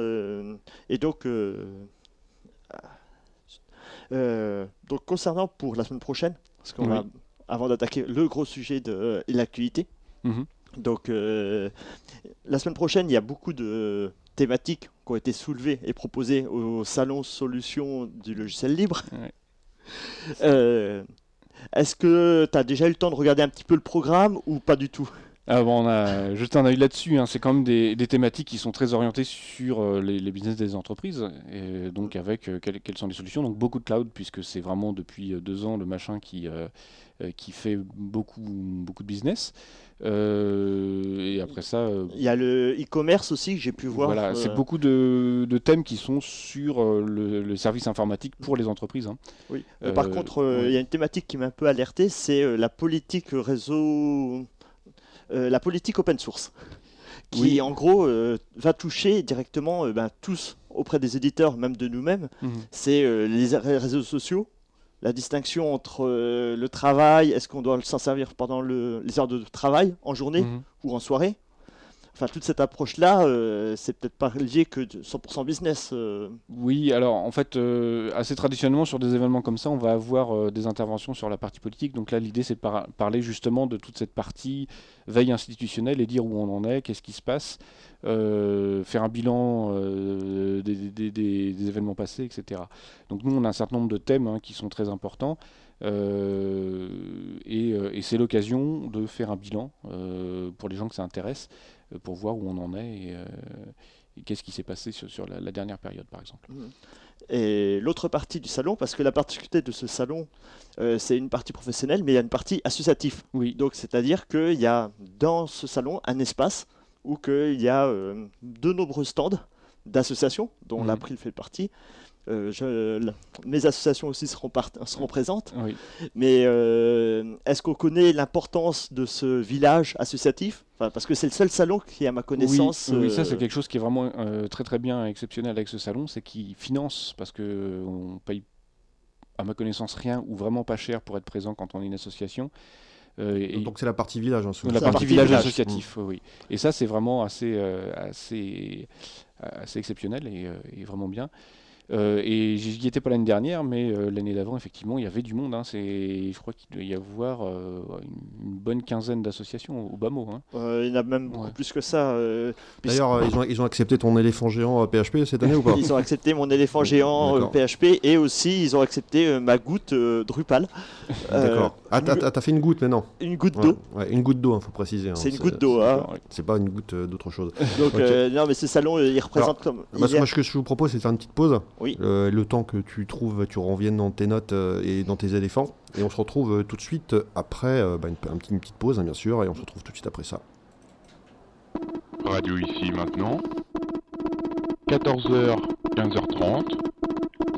concernant pour la semaine prochaine, parce qu'on va, avant d'attaquer le gros sujet de l'actualité, donc la semaine prochaine, il y a beaucoup de thématiques qui ont été soulevées et proposées au salon Solutions du logiciel libre. Est-ce que tu as déjà eu le temps de regarder un petit peu le programme ou pas du tout? On a jeté un œil là-dessus. C'est quand même des thématiques qui sont très orientées sur les business des entreprises. Et donc avec quelles sont les solutions. Donc beaucoup de cloud, puisque c'est vraiment depuis 2 ans le machin qui fait beaucoup de business. Et après ça... Il y a le e-commerce aussi que j'ai pu voir. Voilà, c'est beaucoup de thèmes qui sont sur le service informatique pour les entreprises. Oui. Par contre, il y a une thématique qui m'a un peu alerté, c'est la politique réseau... la politique open source, qui en gros va toucher directement tous auprès des éditeurs, même de nous-mêmes. C'est les réseaux sociaux, la distinction entre le travail, est-ce qu'on doit s'en servir pendant les heures de travail, en journée ou en soirée. Enfin, toute cette approche-là, c'est peut-être pas lié que 100% business. Oui, alors en fait, assez traditionnellement sur des événements comme ça, on va avoir des interventions sur la partie politique. Donc là, l'idée, c'est de parler justement de toute cette partie veille institutionnelle et dire où on en est, qu'est-ce qui se passe, faire un bilan des événements passés, etc. Donc nous, on a un certain nombre de thèmes qui sont très importants. Et c'est l'occasion de faire un bilan pour les gens que ça intéresse, pour voir où on en est et qu'est-ce qui s'est passé sur la dernière période, par exemple. Et l'autre partie du salon, parce que la particularité de ce salon, c'est une partie professionnelle, mais il y a une partie associative. Oui. Donc, c'est-à-dire qu'il y a dans ce salon un espace où il y a de nombreux stands d'associations, dont l'April fait partie. Mes associations aussi seront présentes. Oui. Mais est-ce qu'on connaît l'importance de ce village associatif? Parce que c'est le seul salon qui, à ma connaissance... Oui, ça c'est quelque chose qui est vraiment très très bien, exceptionnel avec ce salon, c'est qu'il finance, parce qu'on paye à ma connaissance rien ou vraiment pas cher pour être présent quand on est une association. Donc c'est la partie village. La partie village associatif, oui. Et ça c'est vraiment assez exceptionnel et vraiment bien. Et j'y étais pas l'année dernière, mais l'année d'avant, effectivement, il y avait du monde. Je crois qu'il doit y avoir une bonne quinzaine d'associations au bas mot. Il y en a même beaucoup plus que ça. D'ailleurs, ils ont accepté ton éléphant géant PHP cette année ou pas? Ils ont accepté mon éléphant géant PHP et aussi ils ont accepté ma goutte Drupal. D'accord. T'as fait une goutte maintenant? Une goutte d'eau. Ouais, une goutte d'eau, faut préciser. C'est une goutte d'eau. C'est pas une goutte d'autre chose. Donc, non, mais ce salon, il représente comme. Moi, ce que je vous propose, c'est de faire une petite pause. Oui. Le temps que tu reviennes dans tes notes et dans tes éléphants. Et on se retrouve tout de suite après une petite pause, bien sûr. Et on se retrouve tout de suite après ça. Radio ici maintenant. 14h, 15h30.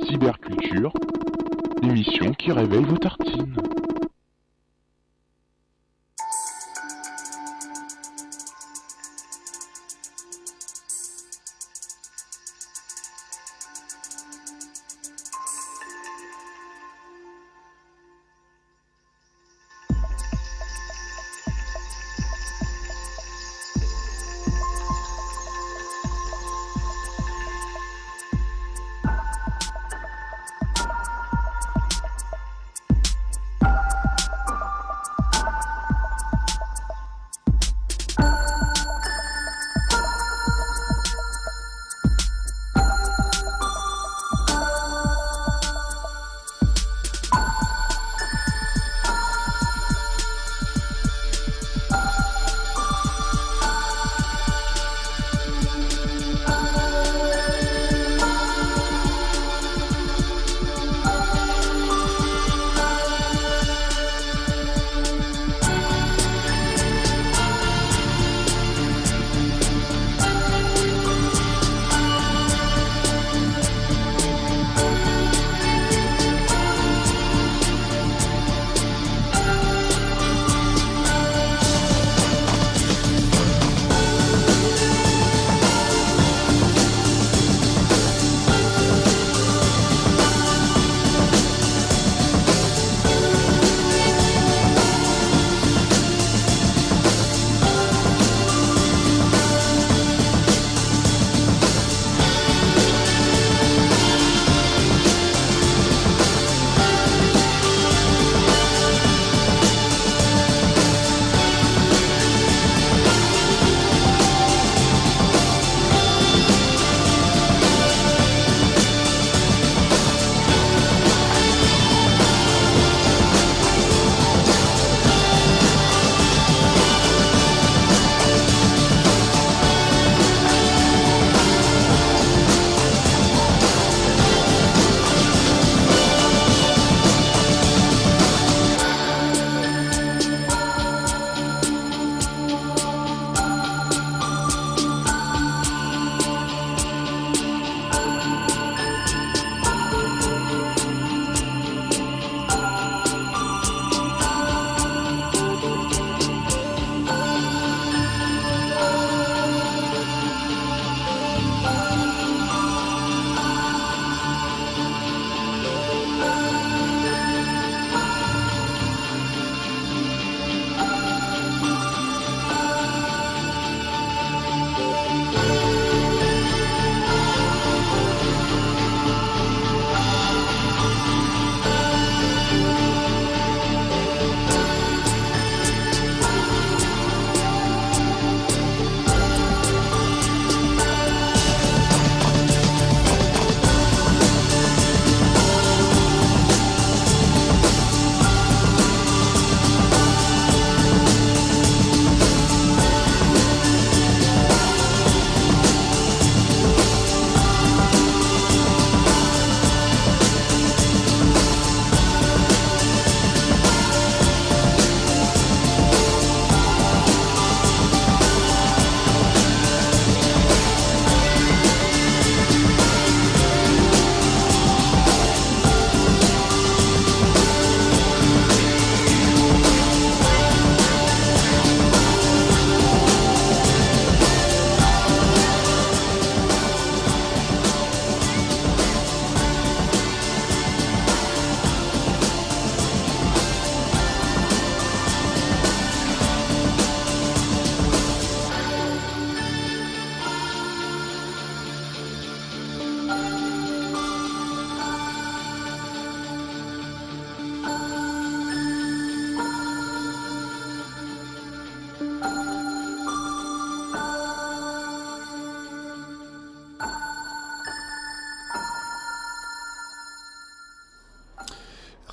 Cyberculture. L'émission qui réveille vos tartines.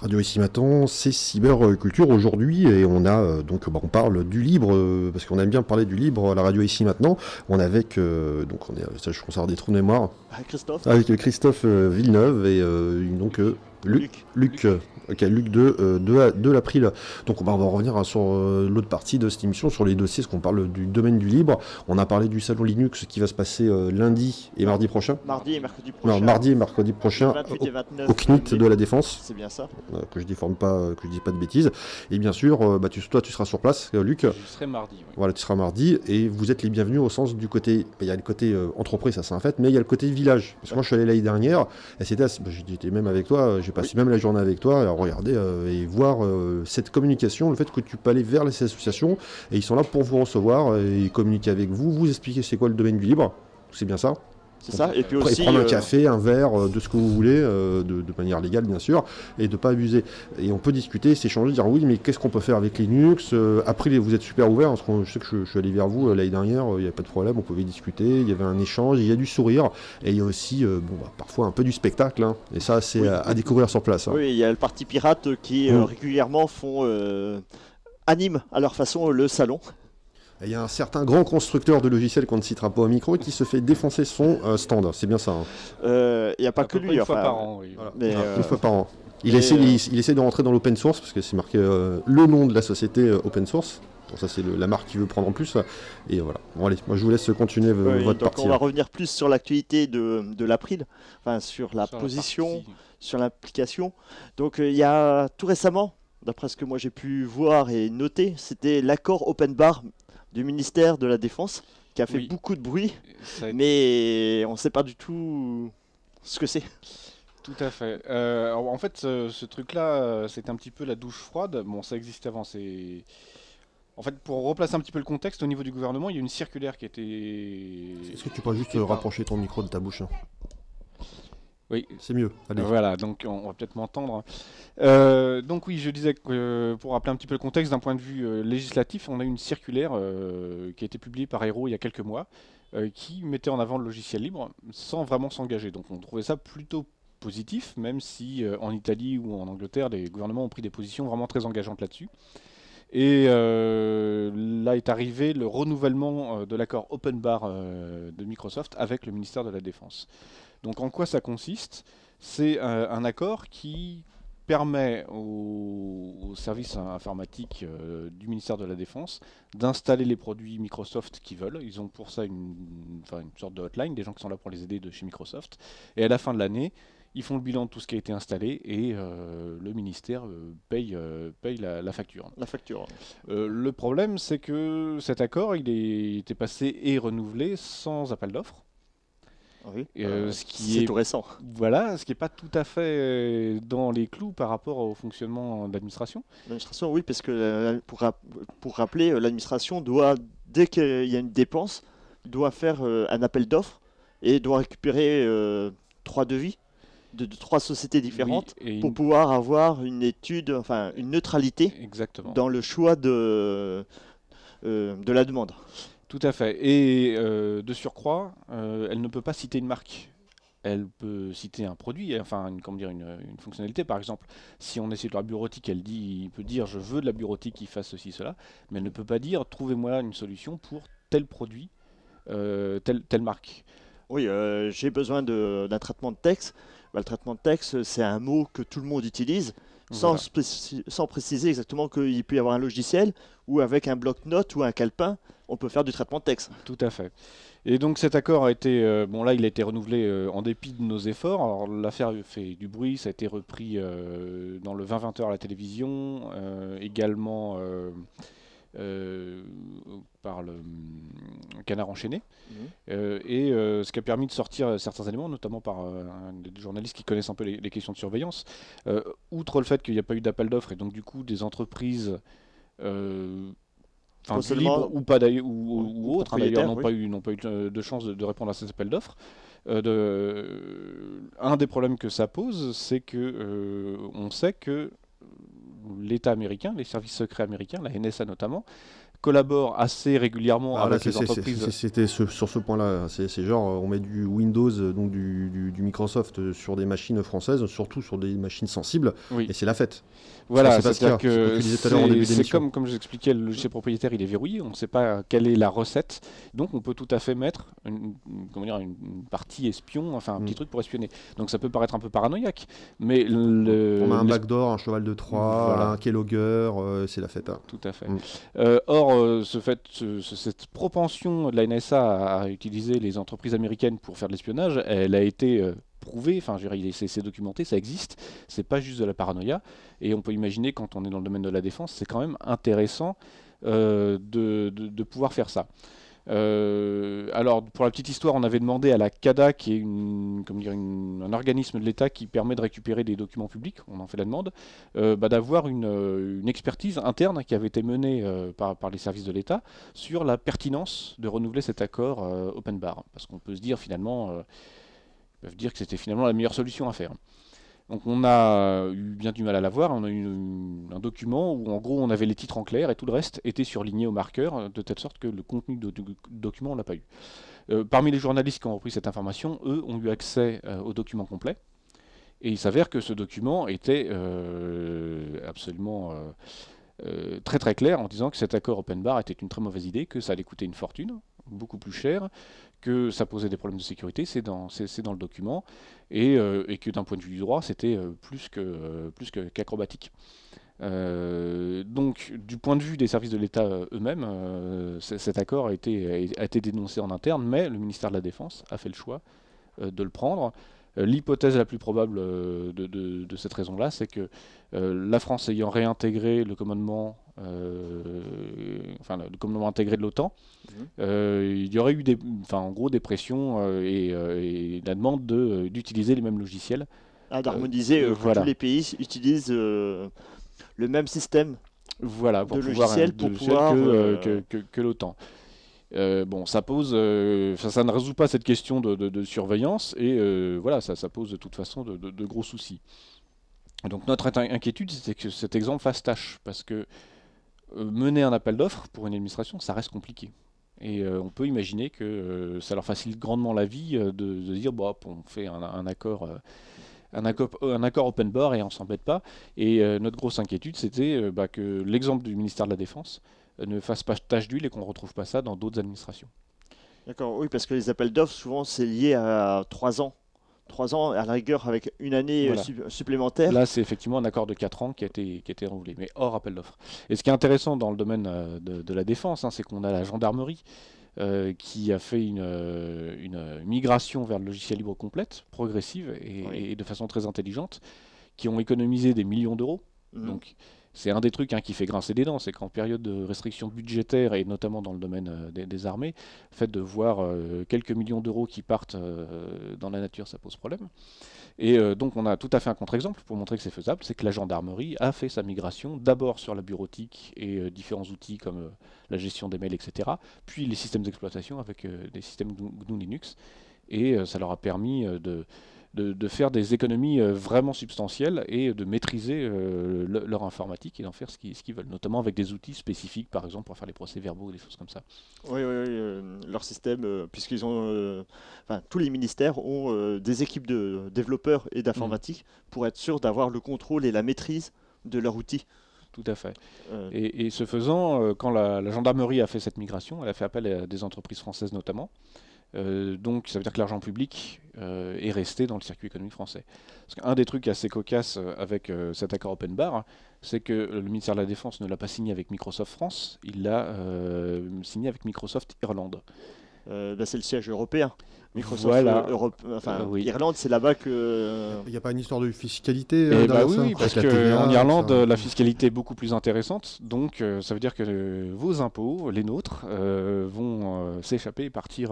Radio ici maintenant, c'est Cyberculture aujourd'hui et on a on parle du libre parce qu'on aime bien parler du libre à la radio ici maintenant. On est avec ça je commence à avoir des trous de mémoire Christophe. avec Christophe Villeneuve et Luc de l'April. Donc on va revenir sur l'autre partie de cette émission, sur les dossiers, parce qu'on parle du domaine du libre. On a parlé du salon Linux qui va se passer lundi et mardi prochain. Mardi et mercredi prochain. Non, mardi et mercredi prochain 28 et 29 au CNIT de la Défense. C'est bien ça. Que je déforme pas, que je dis pas de bêtises. Et bien sûr, toi tu seras sur place, Luc. Je serai mardi. Oui. Voilà, tu seras mardi et vous êtes les bienvenus au sens du côté. Il y a le côté entreprise, ça c'est un fait, mais il y a le côté village. Parce que moi je suis allé l'année dernière et j'étais même avec toi, j'ai passé même la journée avec toi à regarder et voir cette communication, le fait que tu peux aller vers les associations et ils sont là pour vous recevoir et communiquer avec vous, vous expliquer c'est quoi le domaine du libre. C'est bien ça? C'est ça, et puis Après, aussi... prendre un café, un verre, de ce que vous voulez, de manière légale bien sûr, et de ne pas abuser. Et on peut discuter, s'échanger, dire oui, mais qu'est-ce qu'on peut faire avec Linux? Après, vous êtes super ouverts, parce que je sais que je suis allé vers vous l'année dernière, il n'y avait pas de problème, on pouvait discuter, il y avait un échange, il y a du sourire, et il y a aussi parfois un peu du spectacle, hein, et ça c'est à découvrir sur place. Hein. Oui, il y a le parti pirate qui régulièrement animent à leur façon le salon. Il y a un certain grand constructeur de logiciels qu'on ne citera pas au micro qui se fait défoncer son stand, c'est bien ça. Hein. Il n'y a pas que lui. Une fois par an, oui. Voilà. Mais, une fois par an. Il essaie de rentrer dans l'open source, parce que c'est marqué le nom de la société open source. Bon, ça c'est la marque qu'il veut prendre en plus. Et voilà. Bon allez, moi je vous laisse continuer votre partie. On va revenir plus sur l'actualité de l'April, sur la position, sur l'application. Donc il y a tout récemment, d'après ce que moi j'ai pu voir et noter, c'était l'accord Open Bar du ministère de la Défense, qui a fait beaucoup de bruit, mais on ne sait pas du tout ce que c'est. Tout à fait. En fait, ce truc-là, c'est un petit peu la douche froide. Bon, ça existait avant. En fait, pour replacer un petit peu le contexte, au niveau du gouvernement, il y a une circulaire qui a été... Est-ce que tu peux juste rapprocher ton micro de ta bouche? Oui. C'est mieux. Allez. Voilà, donc on va peut-être m'entendre. Donc oui, je disais que pour rappeler un petit peu le contexte d'un point de vue législatif, on a une circulaire qui a été publiée par Hero il y a quelques mois, qui mettait en avant le logiciel libre sans vraiment s'engager. Donc on trouvait ça plutôt positif, même si en Italie ou en Angleterre, les gouvernements ont pris des positions vraiment très engageantes là-dessus. Et là est arrivé le renouvellement de l'accord Open Bar de Microsoft avec le ministère de la Défense. Donc en quoi ça consiste? C'est un accord qui permet aux services informatiques du ministère de la Défense d'installer les produits Microsoft qu'ils veulent. Ils ont pour ça une sorte de hotline, des gens qui sont là pour les aider de chez Microsoft. Et à la fin de l'année, ils font le bilan de tout ce qui a été installé et le ministère paye la facture. La facture. Le problème, c'est que cet accord, il était passé et renouvelé sans appel d'offres. Oui, ce qui est tout récent. Voilà, ce qui n'est pas tout à fait dans les clous par rapport au fonctionnement de l'administration. L'administration, oui, parce que pour rappeler, l'administration doit, dès qu'il y a une dépense, doit faire un appel d'offres et doit récupérer 3 devis de 3 sociétés différentes pour pouvoir avoir une étude, une neutralité dans le choix de la demande. Tout à fait. Et de surcroît, elle ne peut pas citer une marque. Elle peut citer un produit, une fonctionnalité. Par exemple, si on essaie de la bureautique, il peut dire je veux de la bureautique qui fasse ceci, cela, mais elle ne peut pas dire trouvez-moi une solution pour tel produit, telle marque. Oui, j'ai besoin d'un traitement de texte. Le traitement de texte, c'est un mot que tout le monde utilise, sans préciser exactement qu'il peut y avoir un logiciel ou avec un bloc-notes ou un calepin, on peut faire du traitement de texte. Tout à fait. Et donc cet accord a été, il a été renouvelé en dépit de nos efforts. Alors l'affaire fait du bruit, ça a été repris dans le 20-20h à la télévision, également par le Canard enchaîné, ce qui a permis de sortir certains éléments, notamment par des journalistes qui connaissent un peu les questions de surveillance. Outre le fait qu'il n'y a pas eu d'appel d'offres et donc du coup des entreprises libres ou pas d'ailleurs ou autres d'ailleurs n'ont pas eu de chance de répondre à ces appels d'offres. Un des problèmes que ça pose, c'est que on sait que l'État américain, les services secrets américains, la NSA notamment, collabore assez régulièrement Ah, là, avec les entreprises. c'était sur ce point-là. C'est genre, on met du Windows, donc du Microsoft, sur des machines françaises, surtout sur des machines sensibles, Oui. et c'est la fête. Voilà, c'est pas ce qu'il y a, c'est-à-dire c'est ce que tu disais tout à l'heure en début c'est d'émission. comme je vous expliquais, le logiciel propriétaire il est verrouillé, on ne sait pas quelle est la recette, donc on peut tout à fait mettre comment dire, une partie espion, enfin un petit truc pour espionner. Donc ça peut paraître un peu paranoïaque, mais On a un backdoor, un cheval de Troie, Voilà. un keylogger, c'est la fête. Hein. Tout à fait. Mm. Or, cette propension de la NSA à utiliser les entreprises américaines pour faire de l'espionnage, elle a été prouvé, enfin je dirais, c'est documenté, ça existe, c'est pas juste de la paranoïa, et on peut imaginer quand on est dans le domaine de la défense, c'est quand même intéressant de pouvoir faire ça. Alors pour la petite histoire, on avait demandé à la CADA, qui est un organisme de l'État qui permet de récupérer des documents publics, on en fait la demande, d'avoir une expertise interne qui avait été menée par les services de l'État sur la pertinence de renouveler cet accord open bar, parce qu'on peut se dire finalement ils peuvent dire que c'était finalement la meilleure solution à faire. Donc on a eu bien du mal à l'avoir, on a eu un document où en gros on avait les titres en clair et tout le reste était surligné au marqueur, de telle sorte que le contenu du document on l'a pas eu. Parmi les journalistes qui ont repris cette information, eux ont eu accès au document complet, et il s'avère que ce document était absolument très très clair en disant que cet accord open bar était une très mauvaise idée, que ça allait coûter une fortune, beaucoup plus cher, que ça posait des problèmes de sécurité, c'est dans le document, et que d'un point de vue du droit, c'était plus qu'acrobatique. Donc, du point de vue des services de l'État eux-mêmes, cet accord a été dénoncé en interne, mais le ministère de la Défense a fait le choix de le prendre. L'hypothèse la plus probable de cette raison-là, c'est que la France ayant réintégré le commandement, le commandement intégré de l'OTAN, il y aurait eu en gros des pressions et la demande d'utiliser les mêmes logiciels. D'harmoniser, que voilà. tous les pays utilisent le même système Voilà, pour de pouvoir, logiciels pour pouvoir que l'OTAN. Bon, ça pose, ça ne résout pas cette question de surveillance et voilà, ça pose de toute façon de gros soucis. Donc notre inquiétude, c'est que cet exemple fasse tâche, parce que mener un appel d'offres pour une administration, ça reste compliqué. Et on peut imaginer que ça leur facilite grandement la vie de dire, bon, on fait un accord open bar et on s'embête pas. Et notre grosse inquiétude, c'était que l'exemple du ministère de la Défense ne fasse pas tache d'huile et qu'on ne retrouve pas ça dans d'autres administrations. D'accord, oui, parce que les appels d'offres, souvent, c'est lié à 3 ans. 3 ans, à la rigueur, avec une année Voilà. supplémentaire. Là, c'est effectivement un accord de 4 ans qui a été renouvelé, mais hors appel d'offres. Et ce qui est intéressant dans le domaine de la défense, c'est qu'on a la gendarmerie qui a fait une migration vers le logiciel libre complète, progressive et de façon très intelligente, qui ont économisé des millions d'euros. Donc, c'est un des trucs qui fait grincer des dents, c'est qu'en période de restrictions budgétaires, et notamment dans le domaine des armées, le fait de voir quelques millions d'euros qui partent dans la nature, ça pose problème. Et donc on a tout à fait un contre-exemple pour montrer que c'est faisable, c'est que la gendarmerie a fait sa migration d'abord sur la bureautique et différents outils comme la gestion des mails, etc., puis les systèmes d'exploitation avec des systèmes GNU Linux, et ça leur a permis de faire des économies vraiment substantielles et de maîtriser leur informatique et d'en faire ce qu'ils veulent, notamment avec des outils spécifiques, par exemple pour faire les procès-verbaux ou des choses comme ça. Oui, leur système, puisqu'ils ont, tous les ministères ont des équipes de développeurs et d'informatique pour être sûr d'avoir le contrôle et la maîtrise de leur outil. Tout à fait. Et ce faisant, quand la gendarmerie a fait cette migration, elle a fait appel à des entreprises françaises notamment. Donc ça veut dire que l'argent public est resté dans le circuit économique français. Parce qu'un des trucs assez cocasses avec cet accord open bar, c'est que le ministère de la Défense ne l'a pas signé avec Microsoft France, il l'a signé avec Microsoft Irlande. C'est le siège européen. Microsoft Voilà. Oui. Irlande, c'est là-bas que... Il n'y a pas une histoire de fiscalité Bah derrière ça, oui, parce avec la TVA, qu'en Irlande, ça. la fiscalité est beaucoup plus intéressante, donc ça veut dire que vos impôts, les nôtres, vont s'échapper et partir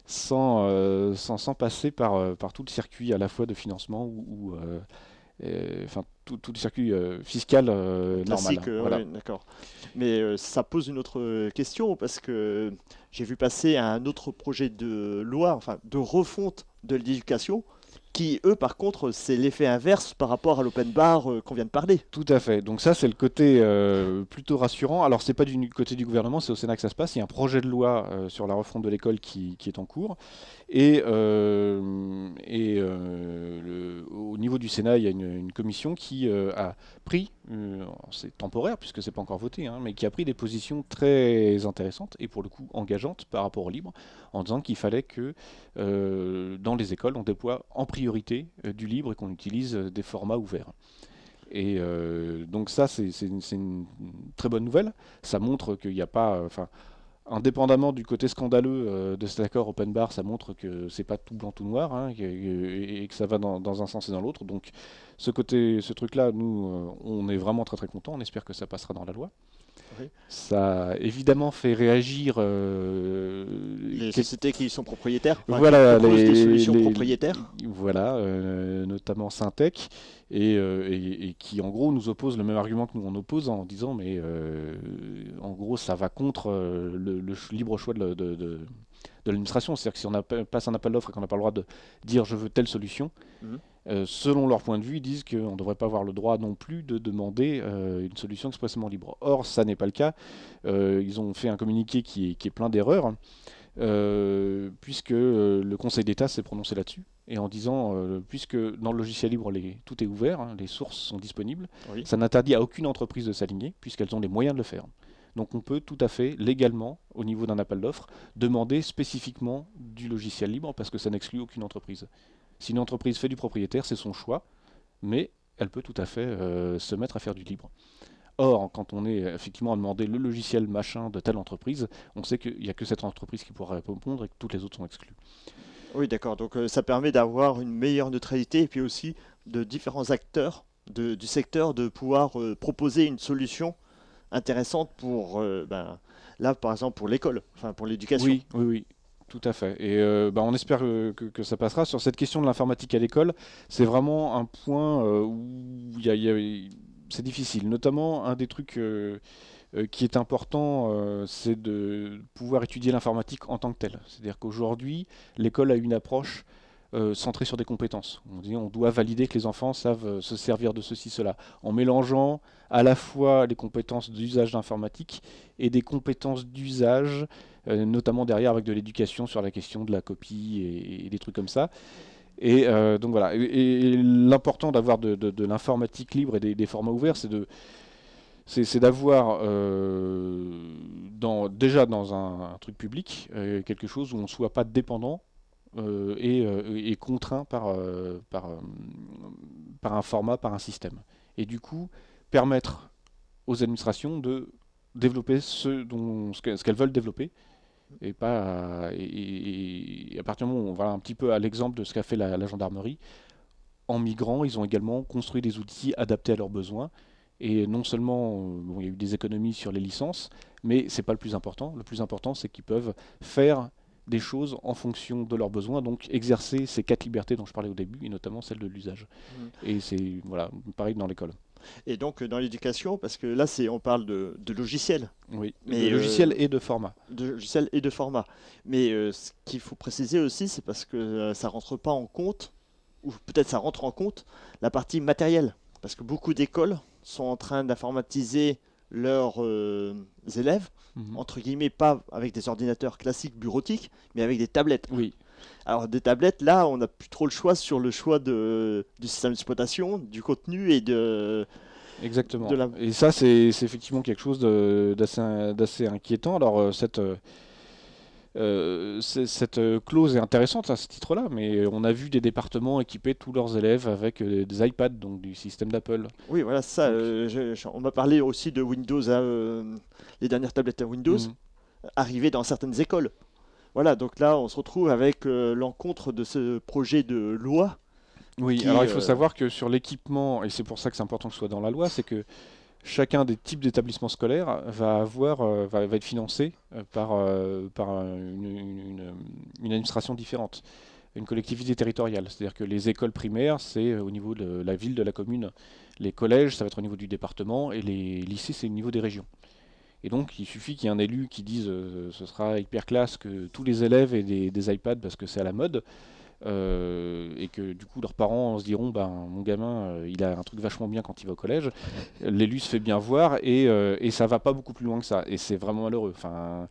sans passer par tout le circuit à la fois de financement ou tout le circuit fiscal classique, normal. Voilà. ouais, d'accord. Mais ça pose une autre question, parce que j'ai vu passer un autre projet de loi, de refonte de l'éducation, qui, eux, par contre, c'est l'effet inverse par rapport à l'open bar qu'on vient de parler. Tout à fait. Donc ça, c'est le côté plutôt rassurant. Alors, c'est pas du côté du gouvernement, c'est au Sénat que ça se passe. Il y a un projet de loi sur la refonte de l'école qui est en cours. Au niveau du Sénat, il y a une commission qui a pris, c'est temporaire puisque c'est pas encore voté, hein, mais qui a pris des positions très intéressantes et pour le coup engageantes par rapport au libre, en disant qu'il fallait que dans les écoles, on déploie en priorité du libre et qu'on utilise des formats ouverts. Et donc ça, c'est une très bonne nouvelle. Ça montre qu'il n'y a pas... indépendamment du côté scandaleux de cet accord open bar, ça montre que c'est pas tout blanc tout noir, hein, et que ça va dans un sens et dans l'autre. Donc ce truc-là, nous, on est vraiment très très contents. On espère que ça passera dans la loi. Oui. Ça a évidemment fait réagir Les sociétés qui sont propriétaires, voilà, qui proposent des solutions propriétaires. Voilà, notamment Syntec, et qui en gros nous oppose le même argument que nous on oppose en disant mais en gros ça va contre le libre choix de l'administration. C'est-à-dire que si on passe un appel d'offres et qu'on n'a pas le droit de dire je veux telle solution, selon leur point de vue, ils disent qu'on ne devrait pas avoir le droit non plus de demander une solution expressément libre. Or, ça n'est pas le cas. Ils ont fait un communiqué qui est plein d'erreurs, puisque le Conseil d'État s'est prononcé là-dessus, et en disant, puisque dans le logiciel libre, tout est ouvert, hein, les sources sont disponibles, Oui. ça n'interdit à aucune entreprise de s'aligner, puisqu'elles ont les moyens de le faire. Donc on peut tout à fait, légalement, au niveau d'un appel d'offres, demander spécifiquement du logiciel libre, parce que ça n'exclut aucune entreprise. Si une entreprise fait du propriétaire, c'est son choix, mais elle peut tout à fait se mettre à faire du libre. Or, quand on est effectivement à demander le logiciel machin de telle entreprise, on sait qu'il n'y a que cette entreprise qui pourra répondre et que toutes les autres sont exclues. Oui, d'accord. Donc ça permet d'avoir une meilleure neutralité et puis aussi de différents acteurs du secteur de pouvoir proposer une solution intéressante pour, là par exemple pour l'école, enfin pour l'éducation. Oui, tout à fait. Et on espère que ça passera. Sur cette question de l'informatique à l'école, c'est vraiment un point où c'est difficile. Notamment, un des trucs qui est important, c'est de pouvoir étudier l'informatique en tant que telle. C'est-à-dire qu'aujourd'hui, l'école a une approche centrée sur des compétences. On doit valider que les enfants savent se servir de ceci, cela, en mélangeant à la fois les compétences d'usage d'informatique et des compétences d'usage, notamment derrière avec de l'éducation sur la question de la copie et des trucs comme ça. Et donc voilà. Et l'important d'avoir de l'informatique libre et des formats ouverts, c'est d'avoir déjà dans un truc public quelque chose où on ne soit pas dépendant et contraint par un format, par un système. Et du coup, permettre aux administrations de développer ce qu'elles veulent développer, et pas et à partir du moment où on va un petit peu à l'exemple de ce qu'a fait la gendarmerie, en migrant, ils ont également construit des outils adaptés à leurs besoins. Et non seulement, il y a eu des économies sur les licences, mais c'est pas le plus important. Le plus important, c'est qu'ils peuvent faire des choses en fonction de leurs besoins, donc exercer ces 4 libertés dont je parlais au début, et notamment celle de l'usage. Et c'est pareil dans l'école. Et donc dans l'éducation, parce que là on parle de logiciels. Oui, mais de logiciel et de format. De logiciels et de format. Mais ce qu'il faut préciser aussi, c'est parce que ça rentre pas en compte, ou peut-être ça rentre en compte, la partie matérielle. Parce que beaucoup d'écoles sont en train d'informatiser leurs élèves, entre guillemets, pas avec des ordinateurs classiques bureautiques, mais avec des tablettes. Oui. Alors des tablettes, là, on n'a plus trop le choix sur le choix du système d'exploitation, du contenu et de... Exactement. Et ça, c'est effectivement quelque chose d'assez inquiétant. Alors cette clause est intéressante à ce titre-là, mais on a vu des départements équiper tous leurs élèves avec des iPads, donc du système d'Apple. Oui, voilà, ça. On m'a parlé aussi de Windows, les dernières tablettes à Windows, arrivées dans certaines écoles. Voilà, donc là, on se retrouve avec l'encontre de ce projet de loi. Oui, alors il faut savoir que sur l'équipement, et c'est pour ça que c'est important que ce soit dans la loi, c'est que chacun des types d'établissements scolaires va être financé par une administration différente, une collectivité territoriale. C'est-à-dire que les écoles primaires, c'est au niveau de la ville, de la commune. Les collèges, ça va être au niveau du département, et les lycées, c'est au niveau des régions. Et donc, il suffit qu'il y ait un élu qui dise ce sera hyper classe que tous les élèves aient des iPads parce que c'est à la mode. et que du coup leurs parents se diront mon gamin il a un truc vachement bien quand il va au collège, l'élu se fait bien voir et ça va pas beaucoup plus loin que ça et c'est vraiment malheureux. Enfin,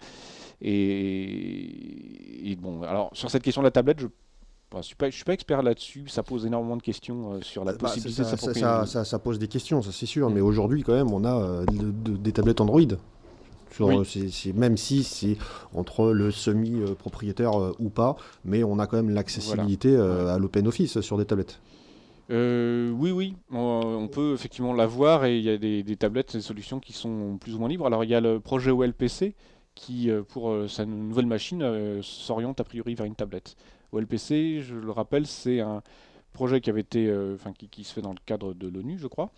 et bon, alors sur cette question de la tablette, je suis pas expert là-dessus, ça pose énormément de questions sur la possibilité de s'approprier. Ça pose des questions, ça c'est sûr, mais aujourd'hui quand même on a des tablettes Android. Même si c'est entre le semi-propriétaire ou pas, mais on a quand même l'accessibilité à l'open office sur des tablettes. Oui, on peut effectivement l'avoir et il y a des tablettes, des solutions qui sont plus ou moins libres. Alors il y a le projet OLPC qui, pour sa nouvelle machine, s'oriente a priori vers une tablette. OLPC, je le rappelle, c'est un projet qui avait été, qui se fait dans le cadre de l'ONU, je crois.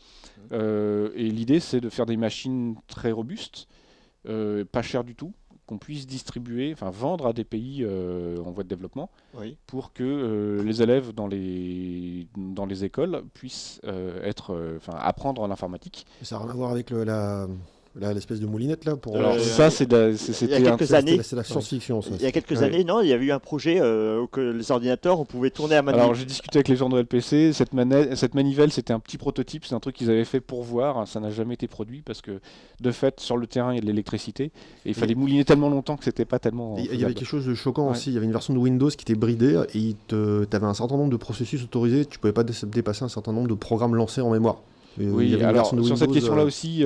Et l'idée, c'est de faire des machines très robustes, pas chères du tout, qu'on puisse distribuer, vendre à des pays en voie de développement, pour que les élèves dans les écoles puissent apprendre l'informatique. Ça n'a rien à voir avec l'espèce de moulinette là pour. Alors ça, c'était il y a quelques années. C'est la science-fiction. Ça. Il y a quelques années, non, il y avait eu un projet que les ordinateurs, on pouvait tourner à manivelle. Alors j'ai discuté avec les gens de LPC. Cette manivelle, c'était un petit prototype, c'est un truc qu'ils avaient fait pour voir. Ça n'a jamais été produit parce que de fait, sur le terrain, il y a de l'électricité et il fallait mouliner tellement longtemps que c'était pas tellement. Il y avait quelque chose de choquant aussi. Il y avait une version de Windows qui était bridée et tu avais un certain nombre de processus autorisés. Tu pouvais pas dépasser un certain nombre de programmes lancés en mémoire. Oui, alors sur cette question-là aussi,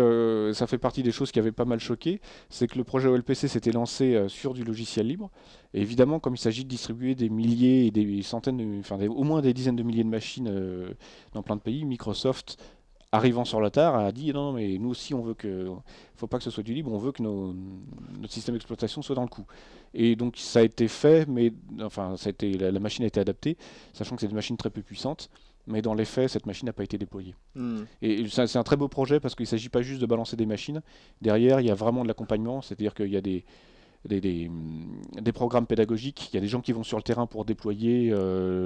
ça fait partie des choses qui avaient pas mal choqué, c'est que le projet OLPC s'était lancé sur du logiciel libre, et évidemment comme il s'agit de distribuer des milliers et des centaines, au moins des dizaines de milliers de machines dans plein de pays, Microsoft, arrivant sur le tard, a dit non mais nous aussi faut pas que ce soit du libre, on veut que notre système d'exploitation soit dans le coup. Et donc ça a été fait, mais la machine a été adaptée, sachant que c'est une machine très peu puissante. Mais dans les faits, cette machine n'a pas été déployée. Et c'est un très beau projet parce qu'il ne s'agit pas juste de balancer des machines. Derrière, il y a vraiment de l'accompagnement, c'est-à-dire qu'il y a des programmes pédagogiques, il y a des gens qui vont sur le terrain pour déployer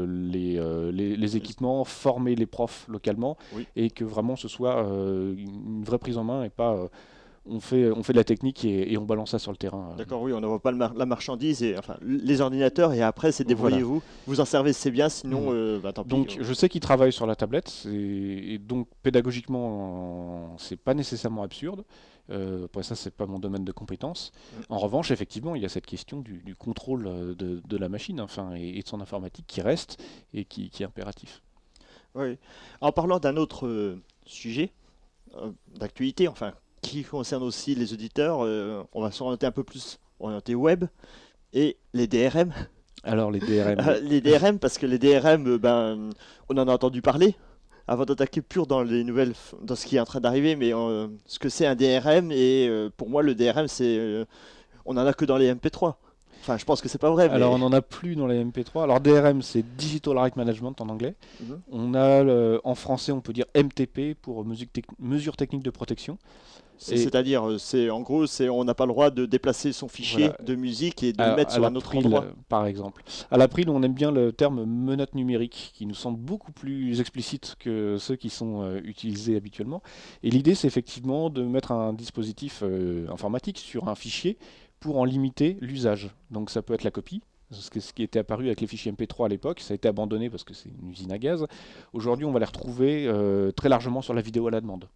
les équipements, former les profs localement, et que vraiment ce soit une vraie prise en main et pas... On fait de la technique et on balance ça sur le terrain. D'accord, oui, on n'envoie pas la marchandise, les ordinateurs, et après c'est débrouillez-vous, vous en servez, c'est bien, sinon tant pis. Donc je sais qu'ils travaillent sur la tablette, et donc pédagogiquement c'est pas nécessairement absurde. Après ça, c'est pas mon domaine de compétence. En revanche, effectivement, il y a cette question du contrôle de la machine et de son informatique qui reste et qui est impératif. Oui. En parlant d'un autre sujet d'actualité, qui concerne aussi les auditeurs, on va s'orienter un peu plus orienté web et les DRM. Alors les DRM. Les DRM, parce que les DRM, on en a entendu parler. Avant d'attaquer pur dans les nouvelles, dans ce qui est en train d'arriver, mais ce que c'est un DRM, et pour moi le DRM c'est, on en a que dans les MP3. Je pense que c'est pas vrai. Alors on n'en a plus dans les MP3. Alors DRM c'est Digital Right Management en anglais. On a en français on peut dire MTP pour mesure technique de protection. C'est-à-dire, en gros, on n'a pas le droit de déplacer son fichier de musique et de le mettre sur un autre endroit. Par exemple. À l'April, on aime bien le terme menottes numérique, qui nous semble beaucoup plus explicite que ceux qui sont utilisés habituellement. Et l'idée, c'est effectivement de mettre un dispositif informatique sur un fichier pour en limiter l'usage. Donc ça peut être la copie. Ce qui était apparu avec les fichiers MP3 à l'époque, ça a été abandonné parce que c'est une usine à gaz. Aujourd'hui, on va les retrouver très largement sur la vidéo à la demande.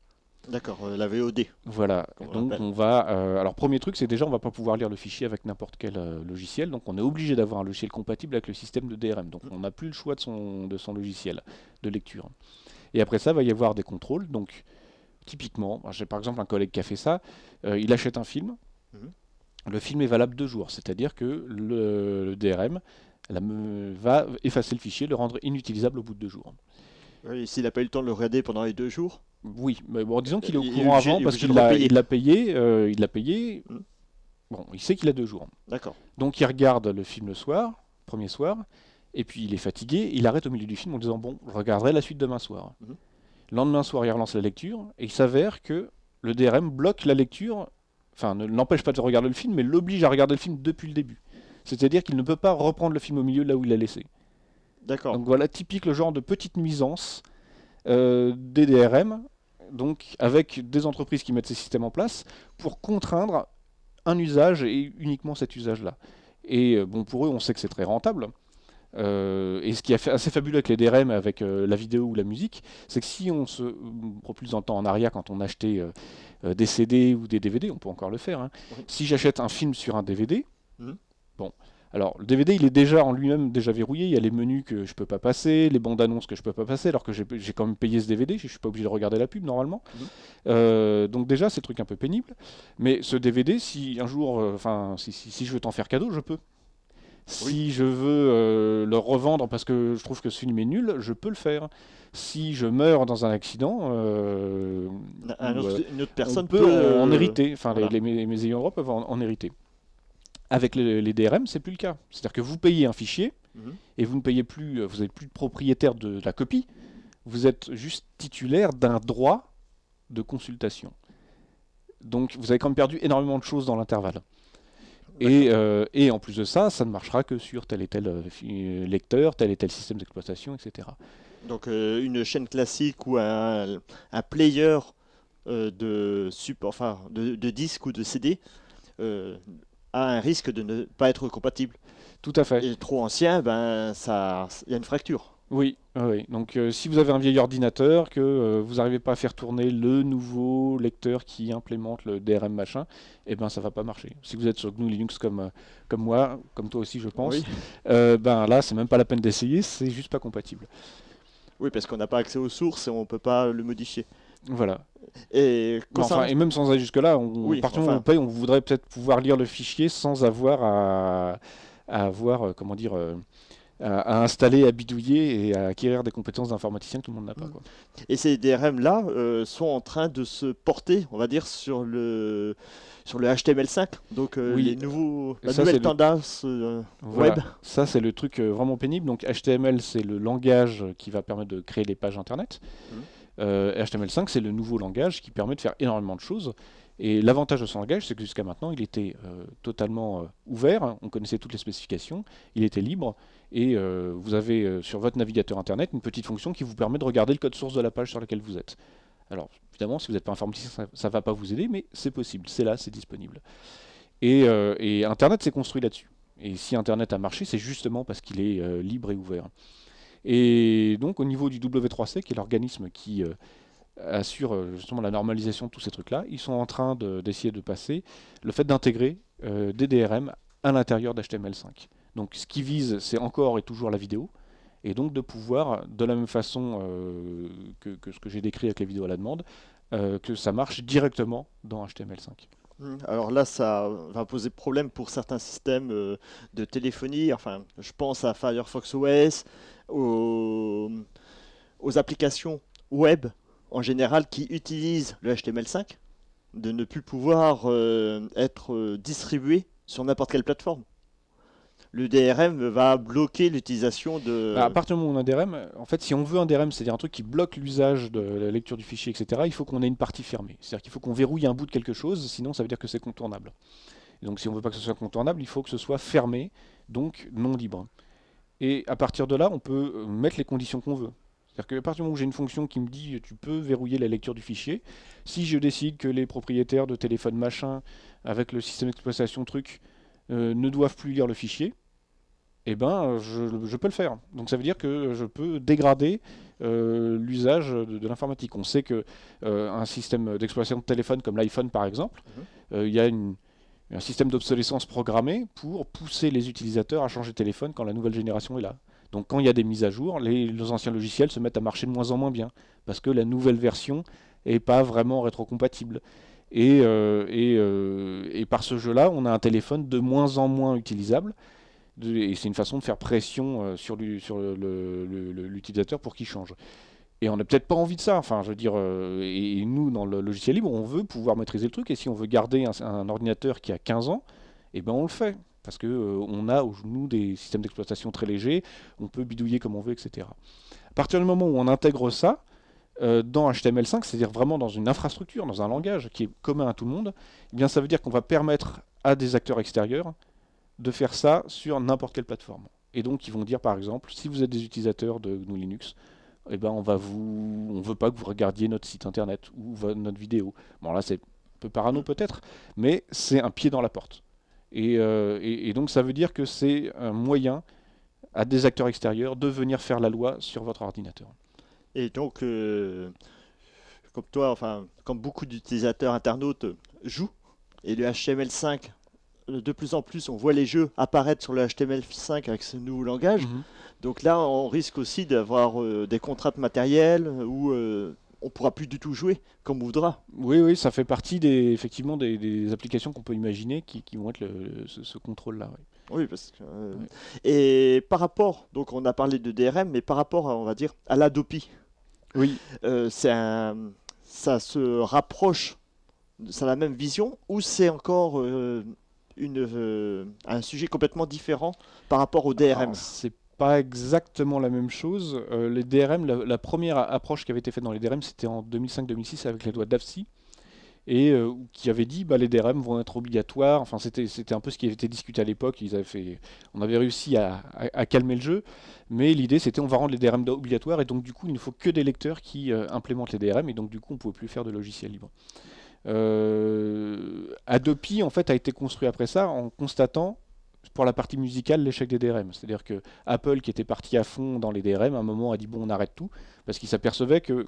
D'accord, la VOD. Voilà, donc on va... alors premier truc, c'est déjà on va pas pouvoir lire le fichier avec n'importe quel logiciel, donc on est obligé d'avoir un logiciel compatible avec le système de DRM, donc on n'a plus le choix de son logiciel de lecture. Et après ça, il va y avoir des contrôles, donc typiquement, j'ai par exemple un collègue qui a fait ça, il achète un film, le film est valable 2 jours, c'est-à-dire que le DRM va effacer le fichier, le rendre inutilisable au bout de 2 jours. Oui, s'il n'a pas eu le temps de le regarder pendant les 2 jours. Oui, mais bon, disons qu'il est au courant avant parce qu'il l'a payé. Bon, il sait qu'il a 2 jours. D'accord. Donc il regarde le film le soir, premier soir, et puis il est fatigué, il arrête au milieu du film en disant bon, je regarderai la suite demain soir. Le lendemain soir, il relance la lecture et il s'avère que le DRM bloque la lecture, ne l'empêche pas de regarder le film, mais l'oblige à regarder le film depuis le début. C'est-à-dire qu'il ne peut pas reprendre le film au milieu là où il l'a laissé. D'accord. Donc voilà, typique le genre de petite nuisance des DRM, donc avec des entreprises qui mettent ces systèmes en place pour contraindre un usage et uniquement cet usage-là. Et bon, pour eux, on sait que c'est très rentable. Et ce qui est assez fabuleux avec les DRM, avec la vidéo ou la musique, c'est que si on se propulse dans le temps en arrière, quand on achetait des CD ou des DVD, on peut encore le faire, hein. Oui. Si j'achète un film sur un DVD, Mhm. bon, alors le DVD il est déjà en lui-même déjà verrouillé, il y a les menus que je peux pas passer, les bandes annonces que je peux pas passer, alors que j'ai quand même payé ce DVD, je suis pas obligé de regarder la pub normalement. Donc déjà c'est un truc un peu pénible, mais ce DVD, si un jour, si je veux t'en faire cadeau, je peux. Si je veux le revendre parce que je trouve que ce film est nul, je peux le faire. Si je meurs dans un accident, Une autre on personne peut en hériter. Enfin, voilà. mes ayants droit peuvent en hériter. Avec les DRM, c'est plus le cas. C'est-à-dire que vous payez un fichier Mhm. et vous ne payez plus, vous n'êtes plus propriétaire de la copie. Vous êtes juste titulaire d'un droit de consultation. Donc, vous avez quand même perdu énormément de choses dans l'intervalle. Et en plus de ça, ça ne marchera que sur tel et tel lecteur, tel et tel système d'exploitation, etc. Donc une chaîne classique ou un player de support, enfin de disque ou de CD a un risque de ne pas être compatible. Tout à fait. Et trop ancien, ben ça, il y a une fracture. Oui, oui. Donc si vous avez un vieil ordinateur, que vous n'arrivez pas à faire tourner le nouveau lecteur qui implémente le DRM machin, eh ben ça va pas marcher. Si vous êtes sur GNU Linux comme moi, comme toi aussi je pense, Oui. Ben là c'est même pas la peine d'essayer, c'est juste pas compatible. Oui, parce qu'on n'a pas accès aux sources et on peut pas le modifier. Voilà. Et Et même sans aller jusque-là, Oui, à partir du moment où on paye, on voudrait peut-être pouvoir lire le fichier sans avoir à avoir, comment dire, à installer, à bidouiller et à acquérir des compétences d'informaticien que tout le monde n'a pas, quoi. Et ces DRM-là sont en train de se porter, on va dire, sur le HTML5, donc Oui, la ça, nouvelle c'est tendance Voilà. web. Ça, c'est le truc vraiment pénible. Donc HTML, c'est le langage qui va permettre de créer les pages Internet. Mhm. HTML5, c'est le nouveau langage qui permet de faire énormément de choses. Et l'avantage de ce langage, c'est que jusqu'à maintenant, il était totalement ouvert. On connaissait toutes les spécifications. Il était libre. Et vous avez sur votre navigateur Internet une petite fonction qui vous permet de regarder le code source de la page sur laquelle vous êtes. Alors, évidemment, si vous n'êtes pas informaticien, ça ne va pas vous aider, mais c'est possible. C'est là, c'est disponible. Et Internet s'est construit là-dessus. Et si Internet a marché, c'est justement parce qu'il est libre et ouvert. Et donc au niveau du W3C, qui est l'organisme qui assure justement la normalisation de tous ces trucs-là, ils sont en train d'essayer de passer le fait d'intégrer des DRM à l'intérieur d'HTML5. Donc ce qui vise, c'est encore et toujours la vidéo, et donc de pouvoir, de la même façon que ce que j'ai décrit avec les vidéos à la demande, que ça marche directement dans HTML5. Alors là, ça va poser problème pour certains systèmes de téléphonie. Enfin, je pense à Firefox OS, aux applications web en général qui utilisent le HTML5, de ne plus pouvoir être distribué sur n'importe quelle plateforme. Le DRM va bloquer l'utilisation de... À partir du moment où on a un DRM, en fait, si on veut un DRM, c'est-à-dire un truc qui bloque l'usage de la lecture du fichier, etc., il faut qu'on ait une partie fermée. C'est-à-dire qu'il faut qu'on verrouille un bout de quelque chose, sinon ça veut dire que c'est contournable. Et donc si on ne veut pas que ce soit contournable, il faut que ce soit fermé, donc non libre. Et à partir de là, on peut mettre les conditions qu'on veut. C'est-à-dire qu'à partir du moment où j'ai une fonction qui me dit tu peux verrouiller la lecture du fichier, si je décide que les propriétaires de téléphone machin, avec le système d'exploitation truc, ne doivent plus lire le fichier, eh ben, je peux le faire. Donc ça veut dire que je peux dégrader l'usage de l'informatique. On sait que un système d'exploitation de téléphone comme l'iPhone par exemple, il y a un système d'obsolescence programmée pour pousser les utilisateurs à changer de téléphone quand la nouvelle génération est là. Donc quand il y a des mises à jour, les anciens logiciels se mettent à marcher de moins en moins bien, parce que la nouvelle version n'est pas vraiment rétrocompatible. Et par ce jeu-là, on a un téléphone de moins en moins utilisable, et c'est une façon de faire pression sur l'utilisateur pour qu'il change. Et on n'a peut-être pas envie de ça. Enfin, je veux dire, et nous, dans le logiciel libre, on veut pouvoir maîtriser le truc. Et si on veut garder un ordinateur qui a 15 ans, eh ben on le fait. Parce que on a, nous, des systèmes d'exploitation très légers, on peut bidouiller comme on veut, etc. À partir du moment où on intègre ça dans HTML5, c'est-à-dire vraiment dans une infrastructure, dans un langage qui est commun à tout le monde, eh bien ça veut dire qu'on va permettre à des acteurs extérieurs de faire ça sur n'importe quelle plateforme. Et donc ils vont dire par exemple, si vous êtes des utilisateurs de GNU Linux, eh ben on veut pas que vous regardiez notre site internet ou notre vidéo. Bon là c'est un peu parano peut-être, mais c'est un pied dans la porte. Et donc ça veut dire que c'est un moyen à des acteurs extérieurs de venir faire la loi sur votre ordinateur. Et donc, comme toi, enfin, comme beaucoup d'utilisateurs internautes jouent, et le HTML5, de plus en plus, on voit les jeux apparaître sur le HTML5 avec ce nouveau langage. Donc là, on risque aussi d'avoir des contraintes matérielles où on pourra plus du tout jouer comme on voudra. Oui, ça fait partie effectivement des applications qu'on peut imaginer qui vont être ce contrôle-là. Oui. Oui, parce que, et par rapport, donc on a parlé de DRM, mais par rapport, on va dire, à l'Adopi, Oui. ça se rapproche, ça a la même vision, ou c'est encore un sujet complètement différent par rapport au DRM? Alors, c'est pas exactement la même chose. Les DRM, la première approche qui avait été faite dans les DRM, c'était en 2005-2006 avec la loi d'AFSI, et qui avait dit les DRM vont être obligatoires. Enfin, c'était un peu ce qui avait été discuté à l'époque. On avait réussi à calmer le jeu, mais l'idée c'était on va rendre les DRM obligatoires, et donc du coup il ne faut que des lecteurs qui implémentent les DRM, et donc du coup on ne pouvait plus faire de logiciel libre. Adopi en fait a été construit après ça en constatant pour la partie musicale l'échec des DRM. C'est-à-dire que Apple, qui était parti à fond dans les DRM, à un moment a dit bon, on arrête tout, parce qu'il s'apercevait que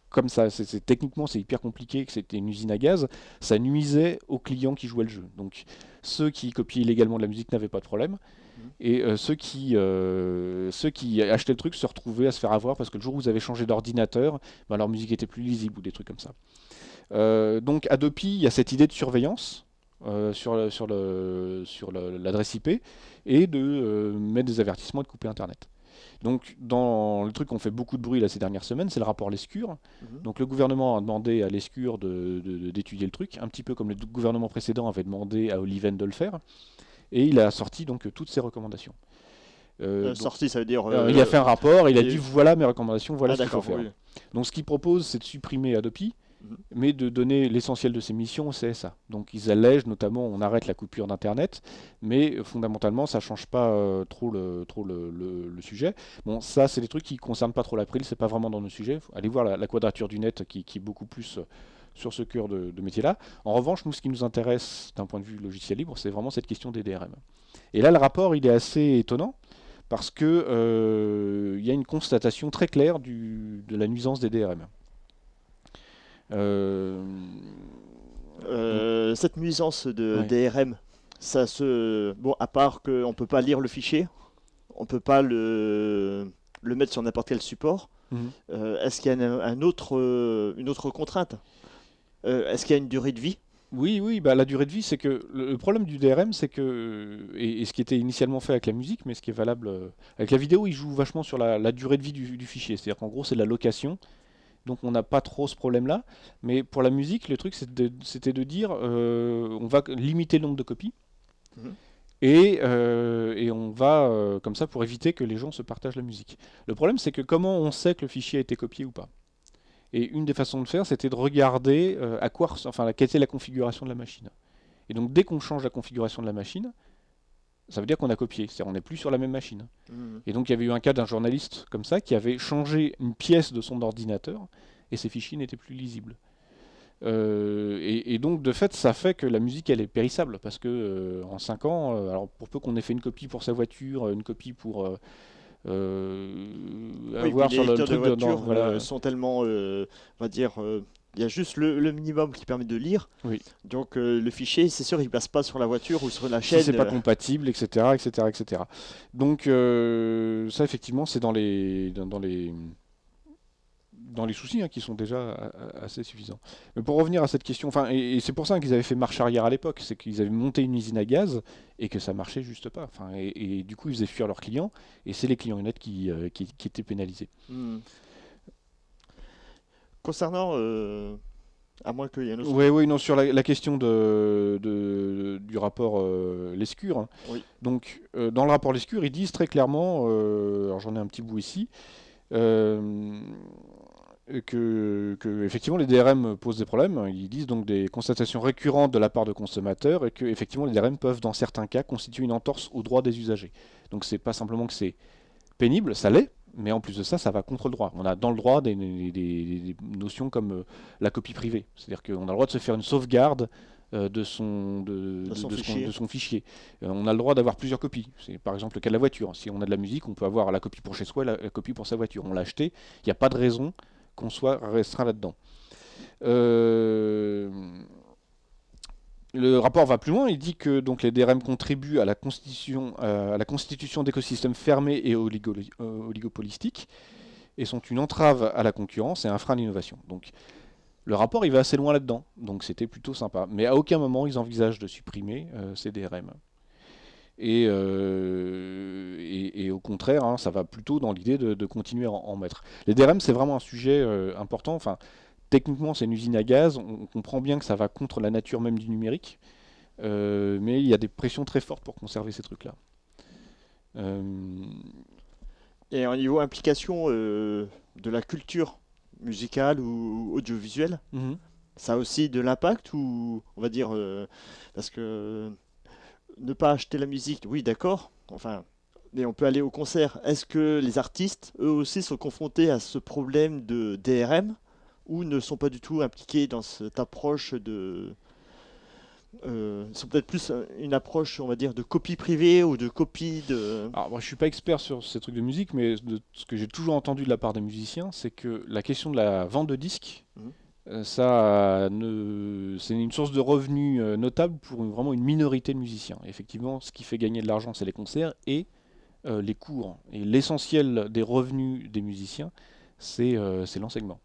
comme ça, techniquement c'est hyper compliqué, que c'était une usine à gaz, ça nuisait aux clients qui jouaient le jeu. Donc ceux qui copiaient illégalement de la musique n'avaient pas de problème, et ceux qui achetaient le truc se retrouvaient à se faire avoir parce que le jour où vous avez changé d'ordinateur, leur musique était plus lisible ou des trucs comme ça. Donc Adopi, il y a cette idée de surveillance sur l'adresse IP, et de mettre des avertissements et de couper Internet. Donc dans le truc qu'on fait beaucoup de bruit là, ces dernières semaines, c'est le rapport Lescure. Donc le gouvernement a demandé à Lescure d'étudier le truc, un petit peu comme le gouvernement précédent avait demandé à Oliven de le faire, et il a sorti donc toutes ses recommandations. Sorti, ça veut dire... il a fait un rapport, il a dit voilà mes recommandations, voilà ce qu'il faut faire. Oui. Donc ce qu'il propose, c'est de supprimer Adopi, mais de donner l'essentiel de ses missions au CSA. Donc ils allègent, notamment on arrête la coupure d'Internet, mais fondamentalement ça ne change pas trop le sujet. Bon, ça c'est des trucs qui ne concernent pas trop l'April, c'est pas vraiment dans nos sujets. Allez voir la quadrature du net qui est beaucoup plus sur ce cœur de métier-là. En revanche, nous ce qui nous intéresse d'un point de vue logiciel libre, c'est vraiment cette question des DRM. Et là le rapport il est assez étonnant, parce que y a une constatation très claire de la nuisance des DRM. Cette nuisance de DRM, ça bon, à part qu'on ne peut pas lire le fichier, on ne peut pas le mettre sur n'importe quel support, est-ce qu'il y a une autre contrainte? Est-ce qu'il y a une durée de vie? Oui, la durée de vie, c'est que le problème du DRM, c'est que, et ce qui était initialement fait avec la musique, mais ce qui est valable avec la vidéo, il joue vachement sur la durée de vie du fichier. C'est-à-dire qu'en gros, c'est de la location. Donc on n'a pas trop ce problème-là. Mais pour la musique, le truc, c'était de dire on va limiter le nombre de copies. Et on va, comme ça, pour éviter que les gens se partagent la musique. Le problème, c'est que comment on sait que le fichier a été copié ou pas? Et une des façons de faire, c'était de regarder quelle était la configuration de la machine. Et donc dès qu'on change la configuration de la machine, ça veut dire qu'on a copié, c'est-à-dire on n'est plus sur la même machine. Et donc il y avait eu un cas d'un journaliste comme ça qui avait changé une pièce de son ordinateur et ses fichiers n'étaient plus lisibles. Et donc de fait, ça fait que la musique elle est périssable parce que en 5 ans, alors pour peu qu'on ait fait une copie pour sa voiture, une copie pour avoir sur le truc de voiture sont tellement, on va dire. Il y a juste le minimum qui permet de lire. Oui. Donc le fichier, c'est sûr, il passe pas sur la voiture ou sur la chaîne. Si c'est pas compatible, etc. Donc ça, effectivement, c'est dans les soucis qui sont déjà assez suffisants. Mais pour revenir à cette question, et c'est pour ça qu'ils avaient fait marche arrière à l'époque, c'est qu'ils avaient monté une usine à gaz et que ça marchait juste pas. Et du coup, ils faisaient fuir leurs clients et c'est les clients honnêtes qui étaient pénalisés. Concernant, à moins qu'il y ait un autre... Oui, non, sur la question du rapport Lescure. Oui. Donc, dans le rapport Lescure, ils disent très clairement, alors j'en ai un petit bout ici, que effectivement les DRM posent des problèmes. Ils disent donc des constatations récurrentes de la part de consommateurs et que effectivement les DRM peuvent dans certains cas constituer une entorse aux droits des usagers. Donc c'est pas simplement que c'est pénible, ça l'est, mais en plus de ça, ça va contre le droit. On a dans le droit des notions comme la copie privée. C'est-à-dire qu'on a le droit de se faire une sauvegarde de son fichier. On a le droit d'avoir plusieurs copies. C'est par exemple le cas de la voiture. Si on a de la musique, on peut avoir la copie pour chez soi et la copie pour sa voiture. On l'a acheté, il n'y a pas de raison qu'on soit restreint là-dedans. Le rapport va plus loin, il dit que donc, les DRM contribuent à la constitution d'écosystèmes fermés et oligopolistiques et sont une entrave à la concurrence et un frein à l'innovation. Donc, le rapport il va assez loin là-dedans, donc c'était plutôt sympa. Mais à aucun moment ils envisagent de supprimer ces DRM. Et au contraire, hein, ça va plutôt dans l'idée de continuer à en mettre. Les DRM c'est vraiment un sujet important. Enfin, techniquement, c'est une usine à gaz. On comprend bien que ça va contre la nature même du numérique. Mais il y a des pressions très fortes pour conserver ces trucs-là. Et au niveau implication de la culture musicale ou audiovisuelle, ça a aussi de l'impact ou on va dire parce que ne pas acheter la musique, oui d'accord, enfin, mais on peut aller au concert. Est-ce que les artistes, eux aussi, sont confrontés à ce problème de DRM ou ne sont pas du tout impliqués dans cette approche de... c'est peut-être plus une approche, on va dire, de copie privée ou de copie de... Alors, moi, je suis pas expert sur ces trucs de musique, mais ce que j'ai toujours entendu de la part des musiciens, c'est que la question de la vente de disques, c'est une source de revenus notable pour vraiment une minorité de musiciens. Et effectivement, ce qui fait gagner de l'argent, c'est les concerts et les cours. Et l'essentiel des revenus des musiciens, c'est l'enseignement.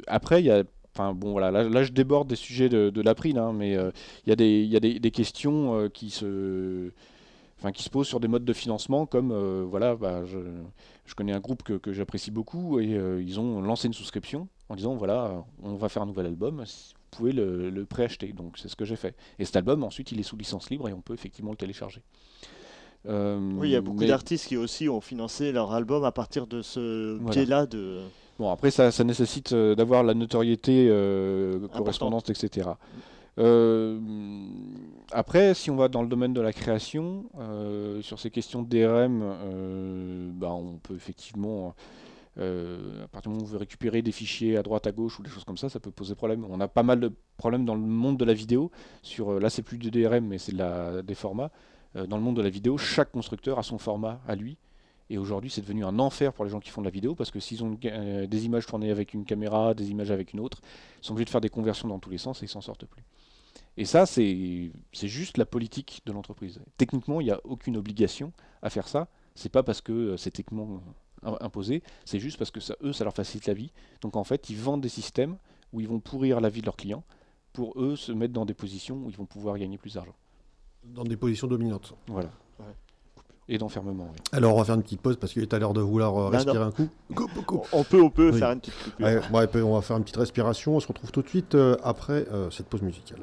Après, il y a... Enfin bon voilà, là je déborde des sujets de l'April, hein, mais il y a des questions qui se posent sur des modes de financement comme je connais un groupe que j'apprécie beaucoup et ils ont lancé une souscription en disant voilà on va faire un nouvel album, vous pouvez le préacheter, donc c'est ce que j'ai fait. Et cet album ensuite il est sous licence libre et on peut effectivement le télécharger. Oui, il y a beaucoup d'artistes qui aussi ont financé leur album à partir de ce biais-là de... Bon, après, ça nécessite d'avoir la notoriété correspondante, etc. Après, si on va dans le domaine de la création, sur ces questions de DRM, on peut effectivement, à partir du moment où on veut récupérer des fichiers à droite, à gauche ou des choses comme ça peut poser problème. On a pas mal de problèmes dans le monde de la vidéo. Là, c'est plus du DRM, mais c'est des formats. Dans le monde de la vidéo, chaque constructeur a son format à lui. Et aujourd'hui, c'est devenu un enfer pour les gens qui font de la vidéo, parce que s'ils ont des images tournées avec une caméra, des images avec une autre, ils sont obligés de faire des conversions dans tous les sens et ils s'en sortent plus. Et ça, c'est juste la politique de l'entreprise. Techniquement, il n'y a aucune obligation à faire ça. C'est pas parce que c'est techniquement imposé, c'est juste parce que ça leur facilite la vie. Donc en fait, ils vendent des systèmes où ils vont pourrir la vie de leurs clients pour eux se mettre dans des positions où ils vont pouvoir gagner plus d'argent. Dans des positions dominantes. Voilà. Ouais. Et d'enfermement. Oui. Alors on va faire une petite pause parce qu'il est à l'heure de vouloir respirer un coup. On peut faire une petite coupure. Ouais, on va faire une petite respiration. On se retrouve tout de suite après cette pause musicale.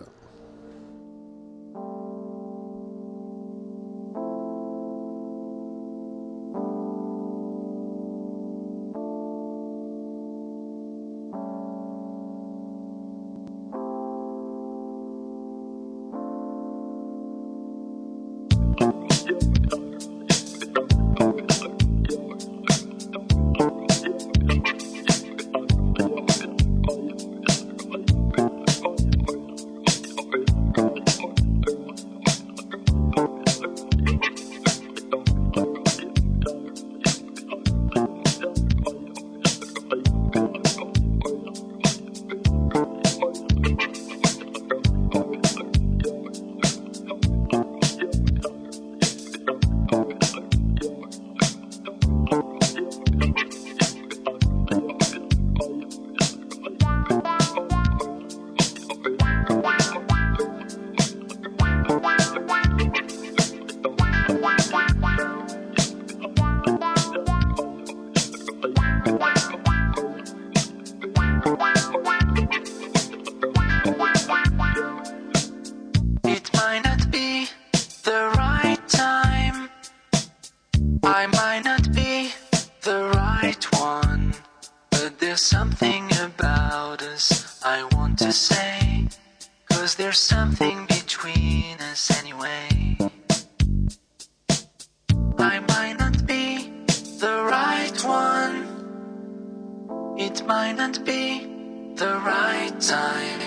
It might not be the right time.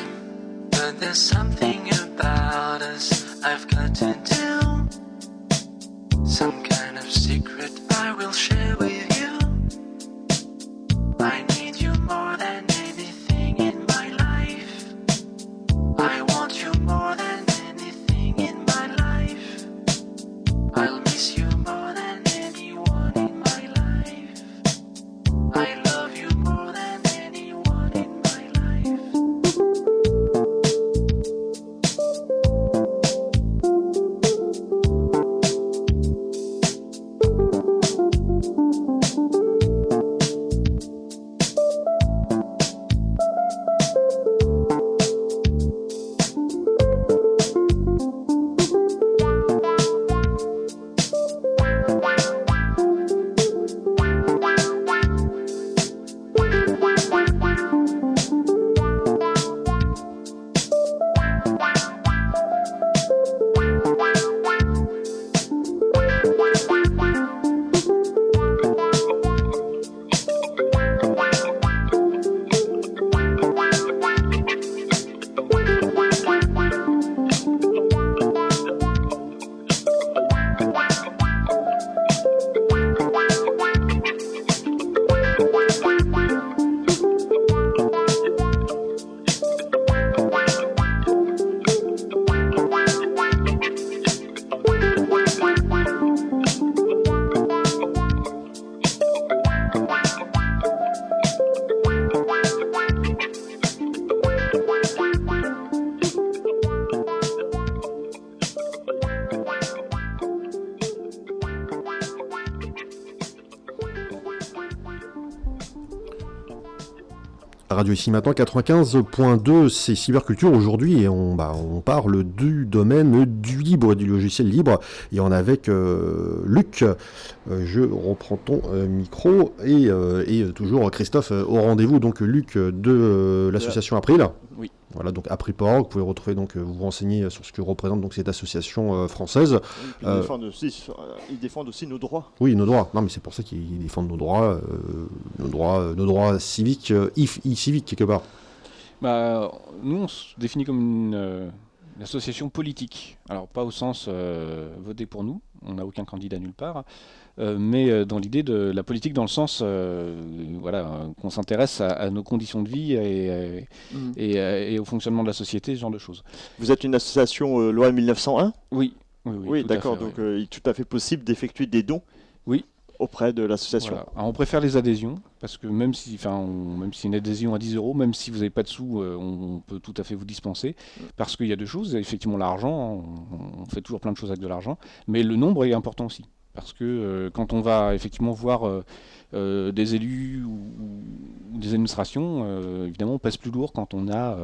But there's something about us I've got to do. Some kind of secret I will share with you. I need you more than anything in my life. I want you more than anything in my life. I'll miss you more than anyone in my life. I love you more than anyone in my life. Radio ici maintenant 95.2, c'est Cyberculture aujourd'hui et on parle du domaine du libre, du logiciel libre et on est avec Luc. Je reprends ton micro et toujours Christophe au rendez-vous, donc Luc de l'association April. Oui. Voilà, donc April.org, vous pouvez retrouver, donc vous renseigner sur ce que représente donc cette association française. Ils défendent aussi nos droits. Oui, nos droits. Non, mais c'est pour ça qu'ils défendent nos droits civiques, civiques quelque part. Bah, nous, on se définit comme une association politique. Alors, pas au sens voter pour nous, on n'a aucun candidat nulle part, mais dans l'idée de la politique, dans le sens qu'on s'intéresse à nos conditions de vie et au fonctionnement de la société, ce genre de choses. Vous êtes une association loi 1901 ? Oui, d'accord, donc il est tout à fait possible d'effectuer des dons. Oui. Auprès de l'association. Voilà. Alors, on préfère les adhésions, parce que même si une adhésion à 10 €, même si vous n'avez pas de sous, on peut tout à fait vous dispenser, parce qu'il y a deux choses, effectivement l'argent, on fait toujours plein de choses avec de l'argent, mais le nombre est important aussi, parce que quand on va effectivement voir des élus ou des administrations, évidemment on pèse plus lourd quand on a...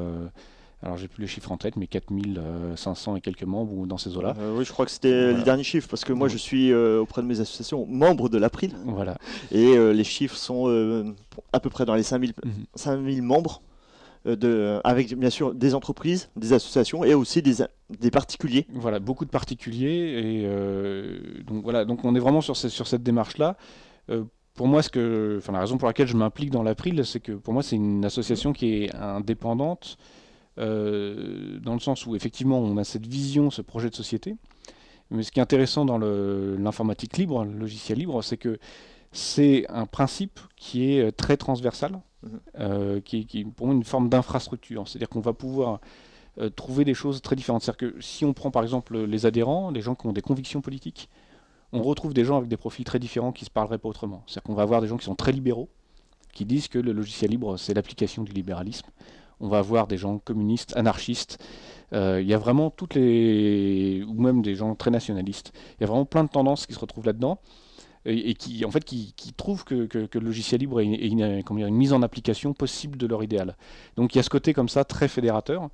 alors j'ai plus les chiffres en tête, mais 4500 et quelques membres ou dans ces eaux-là. Oui, je crois que c'était les derniers chiffres, parce que moi je suis auprès de mes associations membre de l'April. Voilà. Et les chiffres sont à peu près dans les 5000 membres, avec bien sûr des entreprises, des associations et aussi des particuliers. Voilà, beaucoup de particuliers. Et donc on est vraiment sur cette démarche-là. Pour moi, la raison pour laquelle je m'implique dans l'April, c'est que pour moi c'est une association qui est indépendante, dans le sens où effectivement on a cette vision, ce projet de société, mais ce qui est intéressant dans l'informatique libre, le logiciel libre, c'est que c'est un principe qui est très transversal, qui est pour moi une forme d'infrastructure, c'est-à-dire qu'on va pouvoir trouver des choses très différentes. C'est-à-dire que si on prend par exemple les adhérents, les gens qui ont des convictions politiques, on retrouve des gens avec des profils très différents qui ne se parleraient pas autrement. C'est-à-dire qu'on va avoir des gens qui sont très libéraux, qui disent que le logiciel libre c'est l'application du libéralisme. On va avoir des gens communistes, anarchistes, il y a vraiment ou même des gens très nationalistes. Il y a vraiment plein de tendances qui se retrouvent là-dedans et qui trouvent que le logiciel libre est une mise en application possible de leur idéal. Donc il y a ce côté comme ça très fédérateur.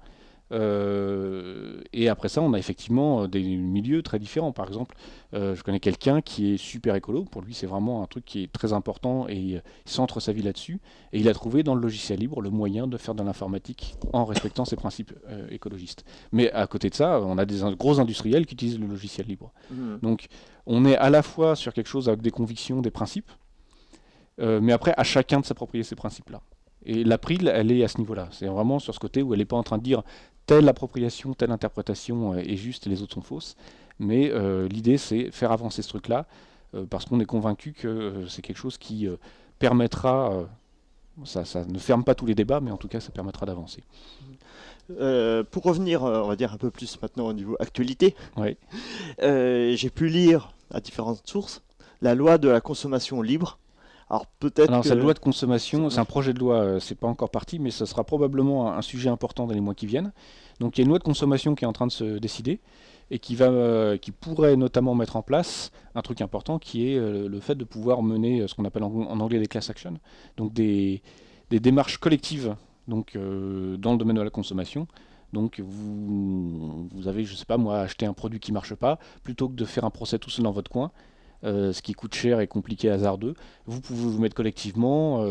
Et après ça, on a effectivement des milieux très différents. Par exemple, je connais quelqu'un qui est super écolo. Pour lui, c'est vraiment un truc qui est très important et il centre sa vie là-dessus. Et il a trouvé dans le logiciel libre le moyen de faire de l'informatique en respectant ses principes écologistes. Mais à côté de ça, on a des gros industriels qui utilisent le logiciel libre. Donc, on est à la fois sur quelque chose avec des convictions, des principes, mais après, à chacun de s'approprier ces principes-là. Et l'April, elle est à ce niveau-là. C'est vraiment sur ce côté où elle n'est pas en train de dire telle appropriation, telle interprétation est juste et les autres sont fausses. Mais l'idée, c'est faire avancer ce truc-là, parce qu'on est convaincu que c'est quelque chose qui permettra, ça ne ferme pas tous les débats, mais en tout cas, ça permettra d'avancer. Pour revenir, on va dire un peu plus maintenant au niveau actualité, Oui. j'ai pu lire à différentes sources la loi de la consommation libre. Alors peut-être Alors, que... cette loi de consommation, c'est un projet de loi, c'est pas encore parti, mais ce sera probablement un sujet important dans les mois qui viennent. Donc, il y a une loi de consommation qui est en train de se décider et qui pourrait notamment mettre en place un truc important qui est le fait de pouvoir mener ce qu'on appelle en anglais des class actions, donc des démarches collectives donc, dans le domaine de la consommation. Donc vous avez, je sais pas moi, acheté un produit qui marche pas, plutôt que de faire un procès tout seul dans votre coin, ce qui coûte cher et compliqué, hasardeux, vous pouvez vous mettre collectivement.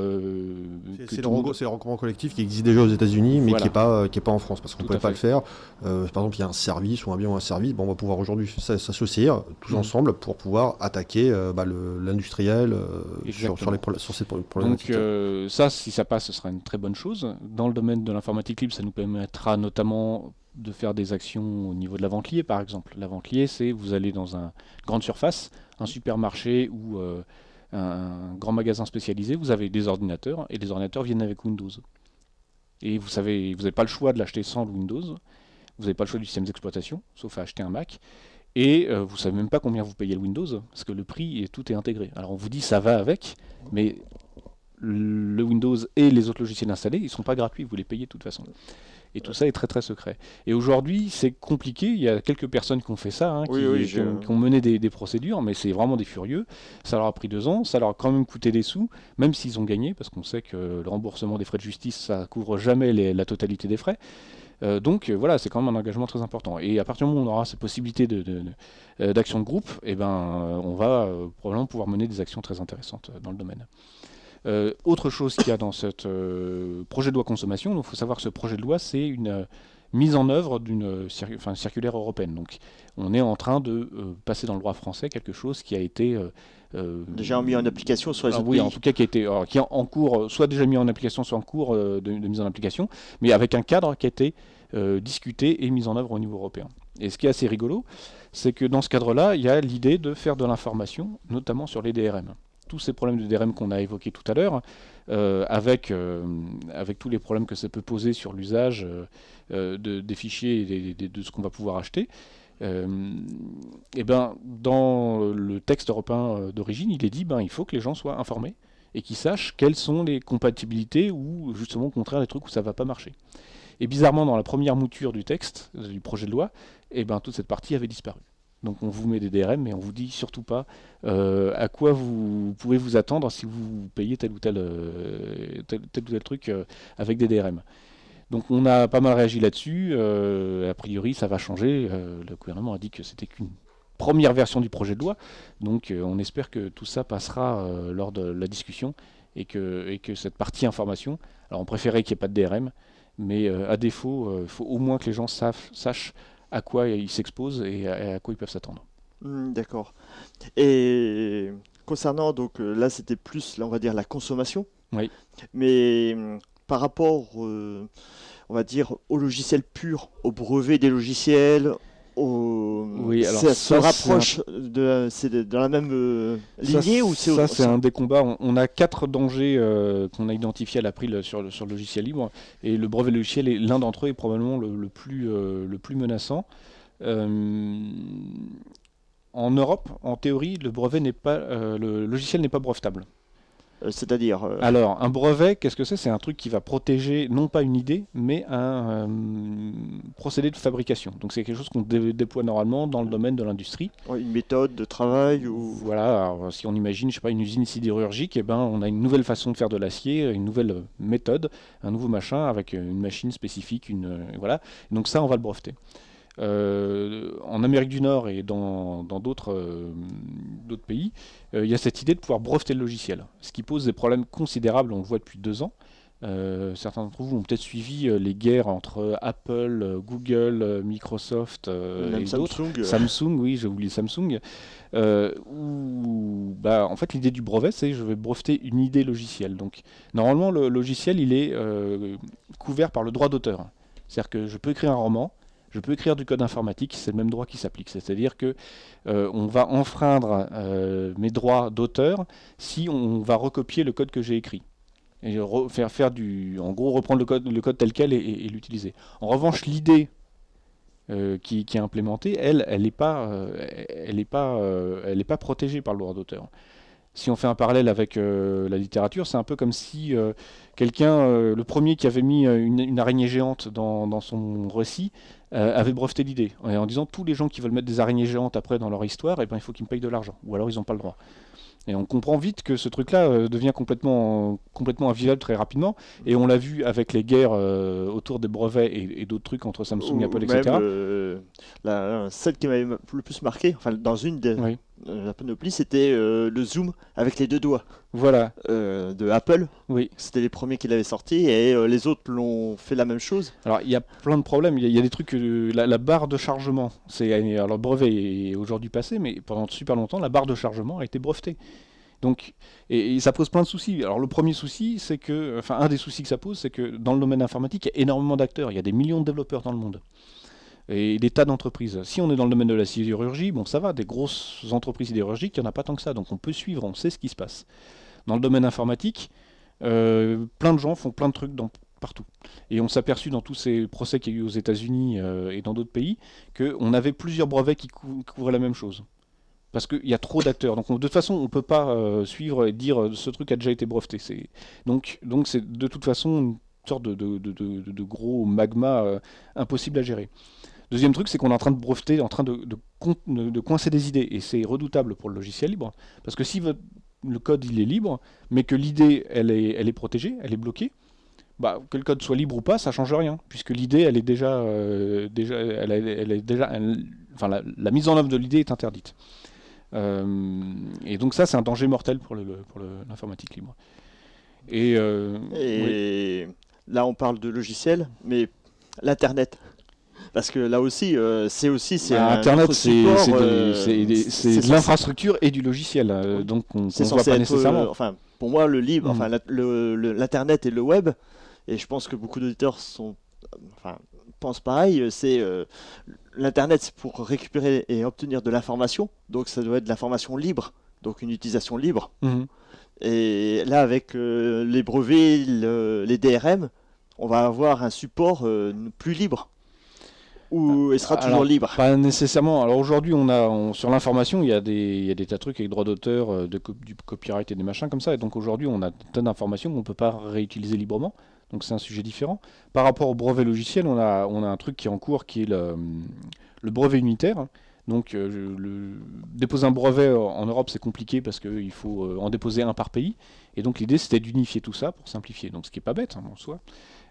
C'est le regroupement collectif qui existe déjà aux États-Unis, mais Voilà. qui est pas en France, parce qu'on ne Tout pouvait à pas le fait. faire. Par exemple, il y a un service ou un bien ou un service, bon, on va pouvoir aujourd'hui s'associer tous ensemble pour pouvoir attaquer l'industriel sur ces Donc problématiques. ça, si ça passe, ce sera une très bonne chose. Dans le domaine de l'informatique libre, ça nous permettra notamment de faire des actions au niveau de la vente liée, par exemple. La vente liée, c'est vous allez dans une grande surface, un supermarché ou un grand magasin spécialisé, vous avez des ordinateurs, et les ordinateurs viennent avec Windows. Et vous savez, vous n'avez pas le choix de l'acheter sans le Windows, vous n'avez pas le choix du système d'exploitation, sauf à acheter un Mac, et vous ne savez même pas combien vous payez le Windows, parce que le prix, et tout est intégré. Alors on vous dit ça va avec, mais le Windows et les autres logiciels installés, ils ne sont pas gratuits, vous les payez de toute façon. Et tout ça est très très secret. Et aujourd'hui, c'est compliqué. Il y a quelques personnes qui ont fait ça, qui ont mené des procédures, mais c'est vraiment des furieux. Ça leur a pris 2 ans, ça leur a quand même coûté des sous, même s'ils ont gagné, parce qu'on sait que le remboursement des frais de justice, ça couvre jamais la totalité des frais. Donc voilà, c'est quand même un engagement très important. Et à partir du moment où on aura cette possibilité d'action de groupe, eh ben, on va probablement pouvoir mener des actions très intéressantes dans le domaine. Autre chose qu'il y a dans ce projet de loi consommation, il faut savoir que ce projet de loi, c'est une mise en œuvre d'une circulaire européenne. Donc on est en train de passer dans le droit français quelque chose qui a été... déjà mis en application sur les autres oui, pays. en tout cas qui est en cours, soit déjà mis en application, soit en cours de mise en application, mais avec un cadre qui a été discuté et mis en œuvre au niveau européen. Et ce qui est assez rigolo, c'est que dans ce cadre-là, il y a l'idée de faire de l'information, notamment sur les DRM. Tous ces problèmes de DRM qu'on a évoqués tout à l'heure, avec tous les problèmes que ça peut poser sur l'usage des fichiers et de ce qu'on va pouvoir acheter, et ben, dans le texte européen d'origine, il est dit il faut que les gens soient informés et qu'ils sachent quelles sont les compatibilités ou justement au contraire les trucs où ça ne va pas marcher. Et bizarrement, dans la première mouture du texte, du projet de loi, et ben, toute cette partie avait disparu. Donc on vous met des DRM, mais on vous dit surtout pas à quoi vous pouvez vous attendre si vous payez tel ou tel truc avec des DRM. Donc on a pas mal réagi là-dessus. A priori, ça va changer. Le gouvernement a dit que c'était qu'une première version du projet de loi. Donc on espère que tout ça passera lors de la discussion et que cette partie information, alors on préférait qu'il n'y ait pas de DRM, mais à défaut, il faut au moins que les gens sachent à quoi ils s'exposent et à quoi ils peuvent s'attendre. D'accord. Et concernant, donc là c'était plus, là, on va dire, la consommation. Oui. Mais par rapport, on va dire, au logiciel pur, au brevet des logiciels, Oui, alors ça se ça, rapproche c'est dans la même lignée ou c'est ça, c'est un des combats. On a 4 dangers qu'on a identifiés à l'April sur le logiciel libre, et le brevet logiciel est l'un d'entre eux et probablement le plus menaçant. En Europe, en théorie, le logiciel n'est pas brevetable. c'est-à-dire Alors, un brevet, qu'est-ce que c'est? C'est un truc qui va protéger non pas une idée, mais un procédé de fabrication. Donc c'est quelque chose qu'on déploie normalement dans le domaine de l'industrie. une méthode de travail ou... Voilà, alors, si on imagine, je sais pas, une usine sidérurgique, eh ben, on a une nouvelle façon de faire de l'acier, une nouvelle méthode, un nouveau machin avec une machine spécifique, voilà. Donc ça, on va le breveter. En Amérique du Nord et dans d'autres pays, il y a cette idée de pouvoir breveter le logiciel, ce qui pose des problèmes considérables, on le voit depuis 2 ans. Certains d'entre vous ont peut-être suivi les guerres entre Apple, Google, Microsoft Même et d'autres. Samsung. Samsung, oui, j'ai oublié Samsung. Où, en fait, l'idée du brevet, c'est je vais breveter une idée logicielle. Donc, normalement, le logiciel, il est couvert par le droit d'auteur. C'est-à-dire que je peux écrire un roman, je peux écrire du code informatique, c'est le même droit qui s'applique. C'est-à-dire que on va enfreindre mes droits d'auteur si on va recopier le code que j'ai écrit. Et en gros, reprendre le code tel quel et l'utiliser. En revanche, l'idée qui est implémentée, elle n'est pas protégée par le droit d'auteur. Si on fait un parallèle avec la littérature, c'est un peu comme si le premier qui avait mis une araignée géante dans son récit, avait breveté l'idée, en disant tous les gens qui veulent mettre des araignées géantes après dans leur histoire, il faut qu'ils me payent de l'argent, ou alors ils n'ont pas le droit. Et on comprend vite que ce truc-là devient complètement invivable très rapidement. Et on l'a vu avec les guerres autour des brevets et d'autres trucs entre Samsung, Apple, etc. Celle qui m'avait le plus marqué, dans une des la panoplie, c'était le zoom avec les deux doigts. Voilà. De Apple. Oui. C'était les premiers qui l'avaient sorti et les autres l'ont fait la même chose. Alors il y a plein de problèmes. Il y a des trucs. La barre de chargement, alors le brevet est aujourd'hui passé, mais pendant super longtemps, la barre de chargement a été brevetée. Donc, et ça pose plein de soucis. Alors le premier souci, c'est que, un des soucis que ça pose, c'est que dans le domaine informatique, il y a énormément d'acteurs. Il y a des millions de développeurs dans le monde. Et des tas d'entreprises. Si on est dans le domaine de la sidérurgie, bon ça va, des grosses entreprises sidérurgiques, il n'y en a pas tant que ça, donc on peut suivre, on sait ce qui se passe. Dans le domaine informatique, plein de gens font plein de trucs partout. Et on s'est aperçu dans tous ces procès qu'il y a eu aux États-Unis et dans d'autres pays, qu'on avait plusieurs brevets qui couvraient la même chose. Parce qu'il y a trop d'acteurs. Donc de toute façon, on ne peut pas suivre et dire ce truc a déjà été breveté. Donc c'est de toute façon une sorte de gros magma impossible à gérer. Deuxième truc, c'est qu'on est en train de breveter, en train de coincer des idées. Et c'est redoutable pour le logiciel libre. Parce que si le code il est libre, mais que l'idée elle est protégée, elle est bloquée, que le code soit libre ou pas, ça change rien. Puisque l'idée, elle est déjà. La mise en œuvre de l'idée est interdite. Et donc ça, c'est un danger mortel pour l'informatique libre. Et là, on parle de logiciel, mais l'Internet. Parce que là aussi, Internet, c'est de l'infrastructure et du logiciel, donc on ne voit pas nécessairement. Pour moi, le libre, l'Internet et le web, et je pense que beaucoup d'auditeurs pensent pareil, c'est l'Internet, c'est pour récupérer et obtenir de l'information, donc ça doit être de l'information libre, donc une utilisation libre. Et là, avec les brevets, les DRM, on va avoir un support plus libre. Ou il sera toujours libre? Pas nécessairement. Alors aujourd'hui, sur l'information, il y a des tas de trucs avec droit d'auteur, du copyright et des machins comme ça. Et donc aujourd'hui, on a un tas d'informations qu'on ne peut pas réutiliser librement. Donc c'est un sujet différent. Par rapport au brevet logiciel, on a un truc qui est en cours qui est le brevet unitaire. Donc déposer un brevet en Europe, c'est compliqué parce qu'il faut en déposer un par pays. Et donc l'idée, c'était d'unifier tout ça pour simplifier. Donc ce qui n'est pas bête en soi.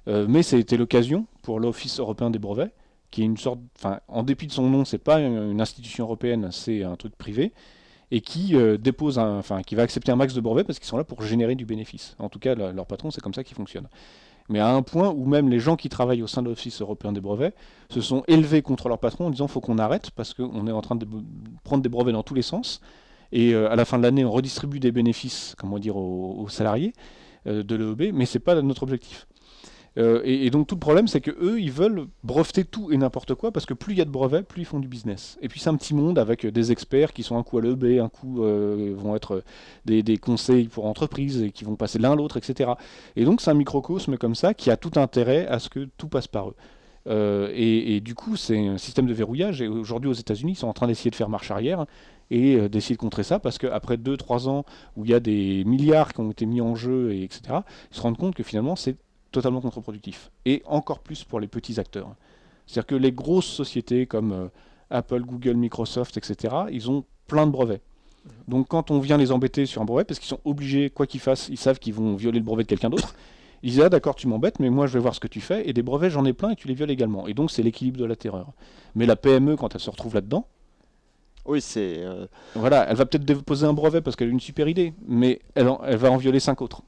Mais c'était l'occasion pour l'Office européen des brevets, qui est une sorte, en dépit de son nom, c'est pas une institution européenne, c'est un truc privé, et qui qui va accepter un max de brevets parce qu'ils sont là pour générer du bénéfice. En tout cas, leur patron, c'est comme ça qu'ils fonctionnent. Mais à un point où même les gens qui travaillent au sein de l'Office européen des brevets se sont élevés contre leur patron en disant faut qu'on arrête parce qu'on est en train de prendre des brevets dans tous les sens, et à la fin de l'année, on redistribue des bénéfices, aux salariés de l'EEB, mais c'est pas notre objectif. Et donc tout le problème, c'est qu'eux, ils veulent breveter tout et n'importe quoi, parce que plus il y a de brevets, plus ils font du business. Et puis c'est un petit monde avec des experts qui sont un coup à l'EEB, un coup vont être des conseils pour entreprises, et qui vont passer l'un à l'autre, etc. Et donc c'est un microcosme comme ça, qui a tout intérêt à ce que tout passe par eux. Et du coup, c'est un système de verrouillage, et aujourd'hui aux États-Unis, ils sont en train d'essayer de faire marche arrière, et d'essayer de contrer ça, parce qu'après 2-3 ans, où il y a des milliards qui ont été mis en jeu, etc., ils se rendent compte que finalement, c'est totalement contre-productif. Et encore plus pour les petits acteurs. C'est-à-dire que les grosses sociétés comme Apple, Google, Microsoft, etc., ils ont plein de brevets. Donc quand on vient les embêter sur un brevet, parce qu'ils sont obligés, quoi qu'ils fassent, ils savent qu'ils vont violer le brevet de quelqu'un d'autre, ils disent « Ah d'accord, tu m'embêtes, mais moi je vais voir ce que tu fais, et des brevets j'en ai plein et tu les violes également. » Et donc c'est l'équilibre de la terreur. Mais la PME, quand elle se retrouve là-dedans, oui, c'est... Voilà, elle va peut-être déposer un brevet parce qu'elle a une super idée, mais elle va en violer 5 autres.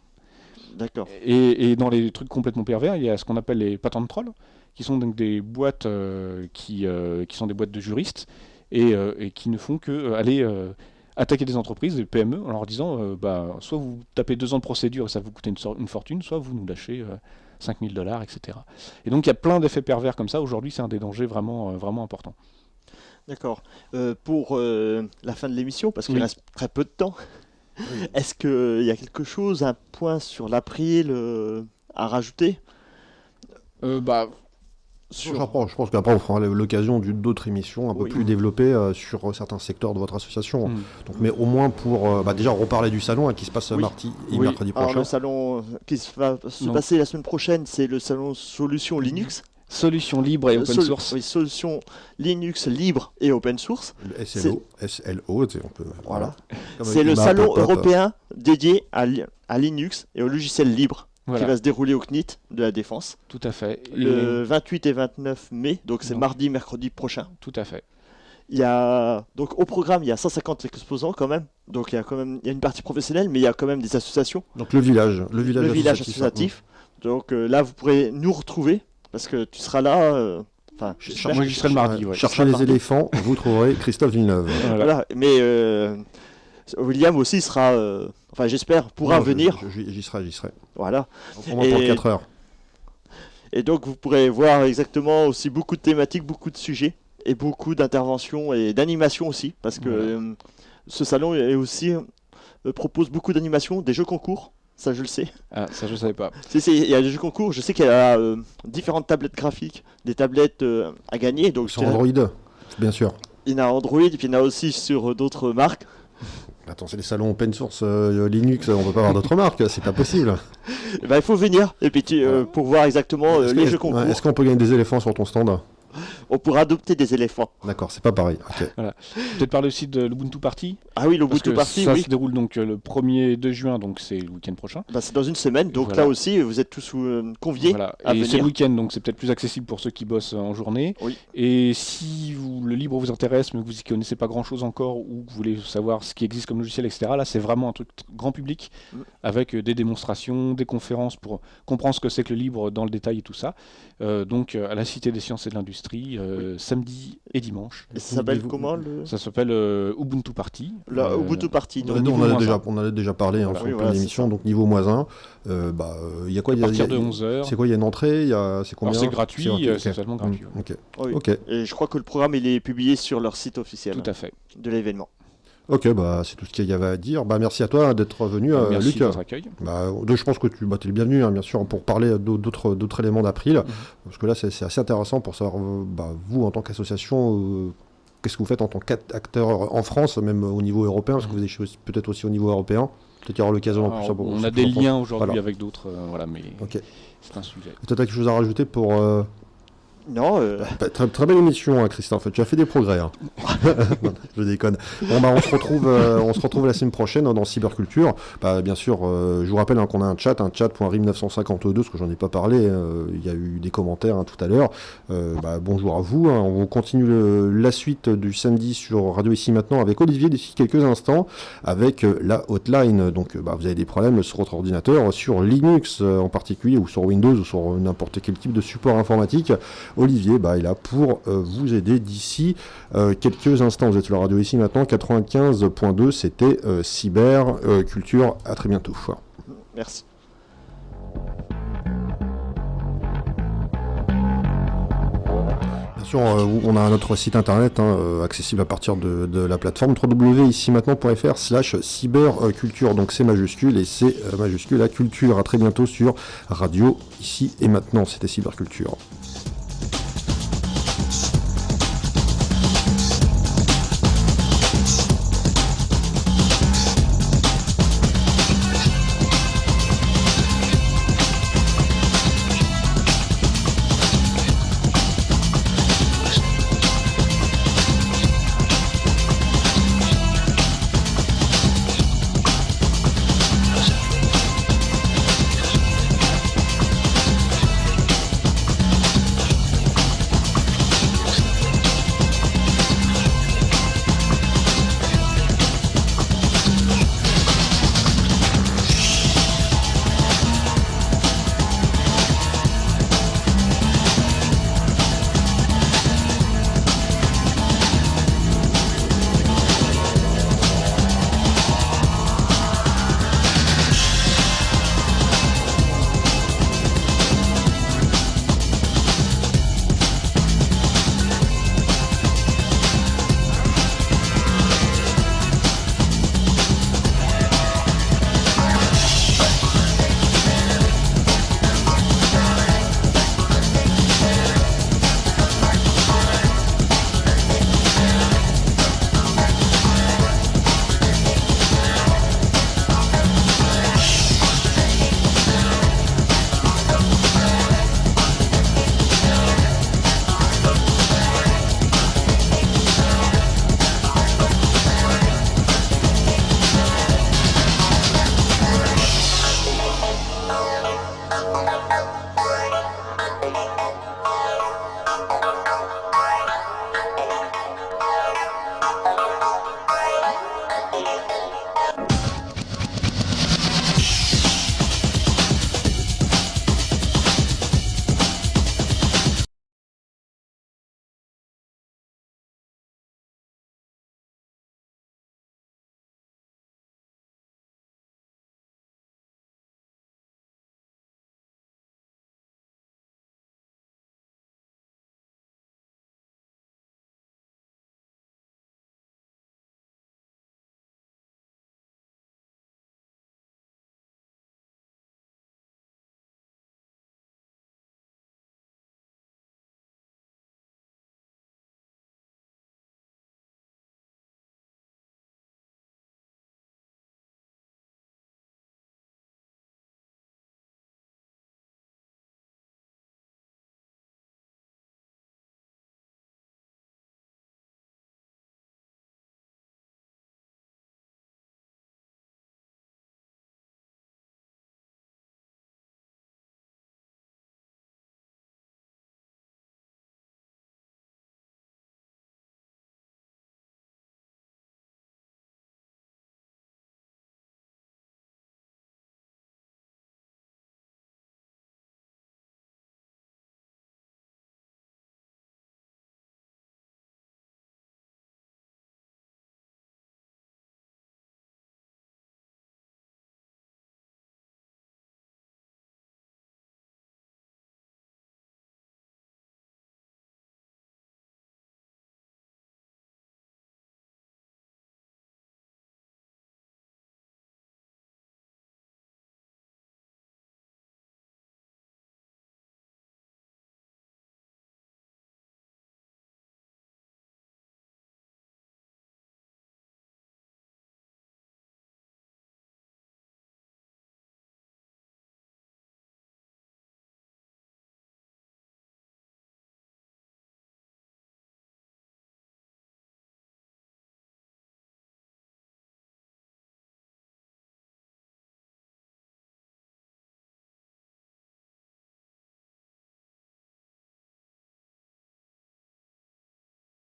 D'accord. Et dans les trucs complètement pervers, il y a ce qu'on appelle les patent trolls, qui sont donc des boîtes qui sont des boîtes de juristes et qui ne font que aller attaquer des entreprises, des PME, en leur disant soit vous tapez 2 ans de procédure et ça vous coûte une fortune, soit vous nous lâchez $5 000, etc. Et donc il y a plein d'effets pervers comme ça. Aujourd'hui, c'est un des dangers vraiment, vraiment importants. D'accord. Pour la fin de l'émission, parce qu'il Oui. reste très peu de temps, est-ce qu'il y a quelque chose, un point sur l'April à rajouter Je pense qu'après on fera l'occasion d'autres émissions un peu Oui. plus développées sur certains secteurs de votre association. Mm. Donc, mais au moins pour déjà reparler du salon qui se passe Oui. mardi et Oui. mercredi Alors, prochain. le salon qui va se Non. passer la semaine prochaine, c'est le salon Solutions Linux. Solutions libres et open source. Oui, Solutions Linux libre et open source. Le SLO, tu sais, on peut. Voilà. Comme C'est avec le Ima, salon Pop-Up. européen dédié à Linux et au logiciel libre Voilà, qui va se dérouler au CNIT de la Défense tout à fait. Et- le 28 et 29 mai, donc c'est Donc. mardi, mercredi prochain. Tout à fait. Il y a donc au programme, il y a 150 exposants quand même. Donc il y a quand même une partie professionnelle, mais il y a quand même des associations. Donc le village Le village associatif. Donc là, vous pourrez nous retrouver parce que tu seras là. Enfin, j'espère. Moi, j'y serai le mardi. Ouais. Cherchez les éléphants, vous trouverez Christophe Villeneuve. Voilà. Voilà. Mais William aussi sera. Enfin, j'espère pourra Non, venir. J'y serai. Voilà. Au moins pour Et- 4 heures. Et donc vous pourrez voir exactement aussi beaucoup de thématiques, beaucoup de sujets et beaucoup d'interventions et d'animations aussi, parce que Voilà. ce salon est aussi propose beaucoup d'animations, des jeux concours. Ça, je le sais. Ah, ça, je ne savais pas. Il y a des jeux concours. Je sais qu'il y a différentes tablettes graphiques, des tablettes à gagner. Donc, Sur Android, bien sûr. il y en a Android, et puis il y en a aussi sur d'autres marques. Attends, c'est les salons open source Linux, on peut pas avoir d'autres marques, c'est pas possible. Eh ben, il faut venir et puis pour voir exactement Est-ce les que- jeux concours. Est-ce qu'on peut gagner des éléphants sur ton stand? On pourra adopter des éléphants. D'accord, c'est pas pareil. Ok. Peut-être parler aussi de l'Ubuntu Party. Ah oui, Parce l'Ubuntu que Party, ça oui. se déroule donc le 1er de juin, donc c'est le week-end prochain. Bah, c'est dans une semaine, donc Voilà. là aussi, vous êtes tous conviés Voilà. à Et c'est venir. le week-end, donc c'est peut-être plus accessible pour ceux qui bossent en journée. Oui. Et si le libre vous intéresse, mais que vous n'y connaissez pas grand-chose encore, ou que vous voulez savoir ce qui existe comme logiciel, etc., là c'est vraiment un truc grand public, avec des démonstrations, des conférences pour comprendre ce que c'est que le libre dans le détail et tout ça. Donc à la Cité des Sciences et de l'Industrie, samedi et dimanche. Et ça s'appelle Vous- comment le Ça s'appelle Ubuntu Party. la Ubuntu Party. On donc, a- niveau on en a moins déjà, un. on en a déjà parlé Voilà. sur Oui, plein voilà, c'est d'émissions, ça. donc niveau moins 1. Il y a quoi? À partir de 11h. C'est quoi? Il y a une entrée? C'est combien? Alors c'est gratuit, ok. c'est totalement gratuit. ouais. Ok. oui. Ok. Et je crois que le programme il est publié sur leur site officiel Tout à fait. de l'événement. Ok, bah c'est tout ce qu'il y avait à dire. Bah merci à toi d'être venu, Merci Luc. de votre accueil. Bah, je pense que tu es le bienvenu, hein, bien sûr, pour parler d'autres éléments d'April. Parce que là, c'est assez intéressant pour savoir, vous, en tant qu'association, qu'est-ce que vous faites en tant qu'acteur en France, même au niveau européen, parce que vous êtes peut-être aussi au niveau européen. Peut-être qu'il y aura l'occasion en plus. Alors, ça, on ça, a des je pense. liens aujourd'hui Voilà. avec d'autres, voilà, mais Ok. c'est un sujet. Tu as quelque chose à rajouter pour. Non, Très belle émission, hein, Christophe. Tu as fait des progrès. Hein. Non, je déconne. Bon, bah, on se retrouve la semaine prochaine dans Cyberculture. Bah, bien sûr, je vous rappelle qu'on a un chat.rim952, parce que j'en ai pas parlé. Il y a eu des commentaires tout à l'heure. Bonjour à vous. Hein. On continue la suite du samedi sur Radio Ici Maintenant avec Olivier d'ici quelques instants, avec la hotline. Donc, vous avez des problèmes sur votre ordinateur, sur Linux en particulier, ou sur Windows, ou sur n'importe quel type de support informatique. Olivier est là pour vous aider d'ici quelques instants. Vous êtes sur la radio Ici Maintenant, 95.2, c'était Cyberculture. À très bientôt. merci. Bien sûr, on a notre site internet accessible à partir de la plateforme www.icimaintenant.fr/cyberculture. Donc c'est majuscule et c'est majuscule la culture. À très bientôt sur Radio Ici et Maintenant. C'était Cyberculture.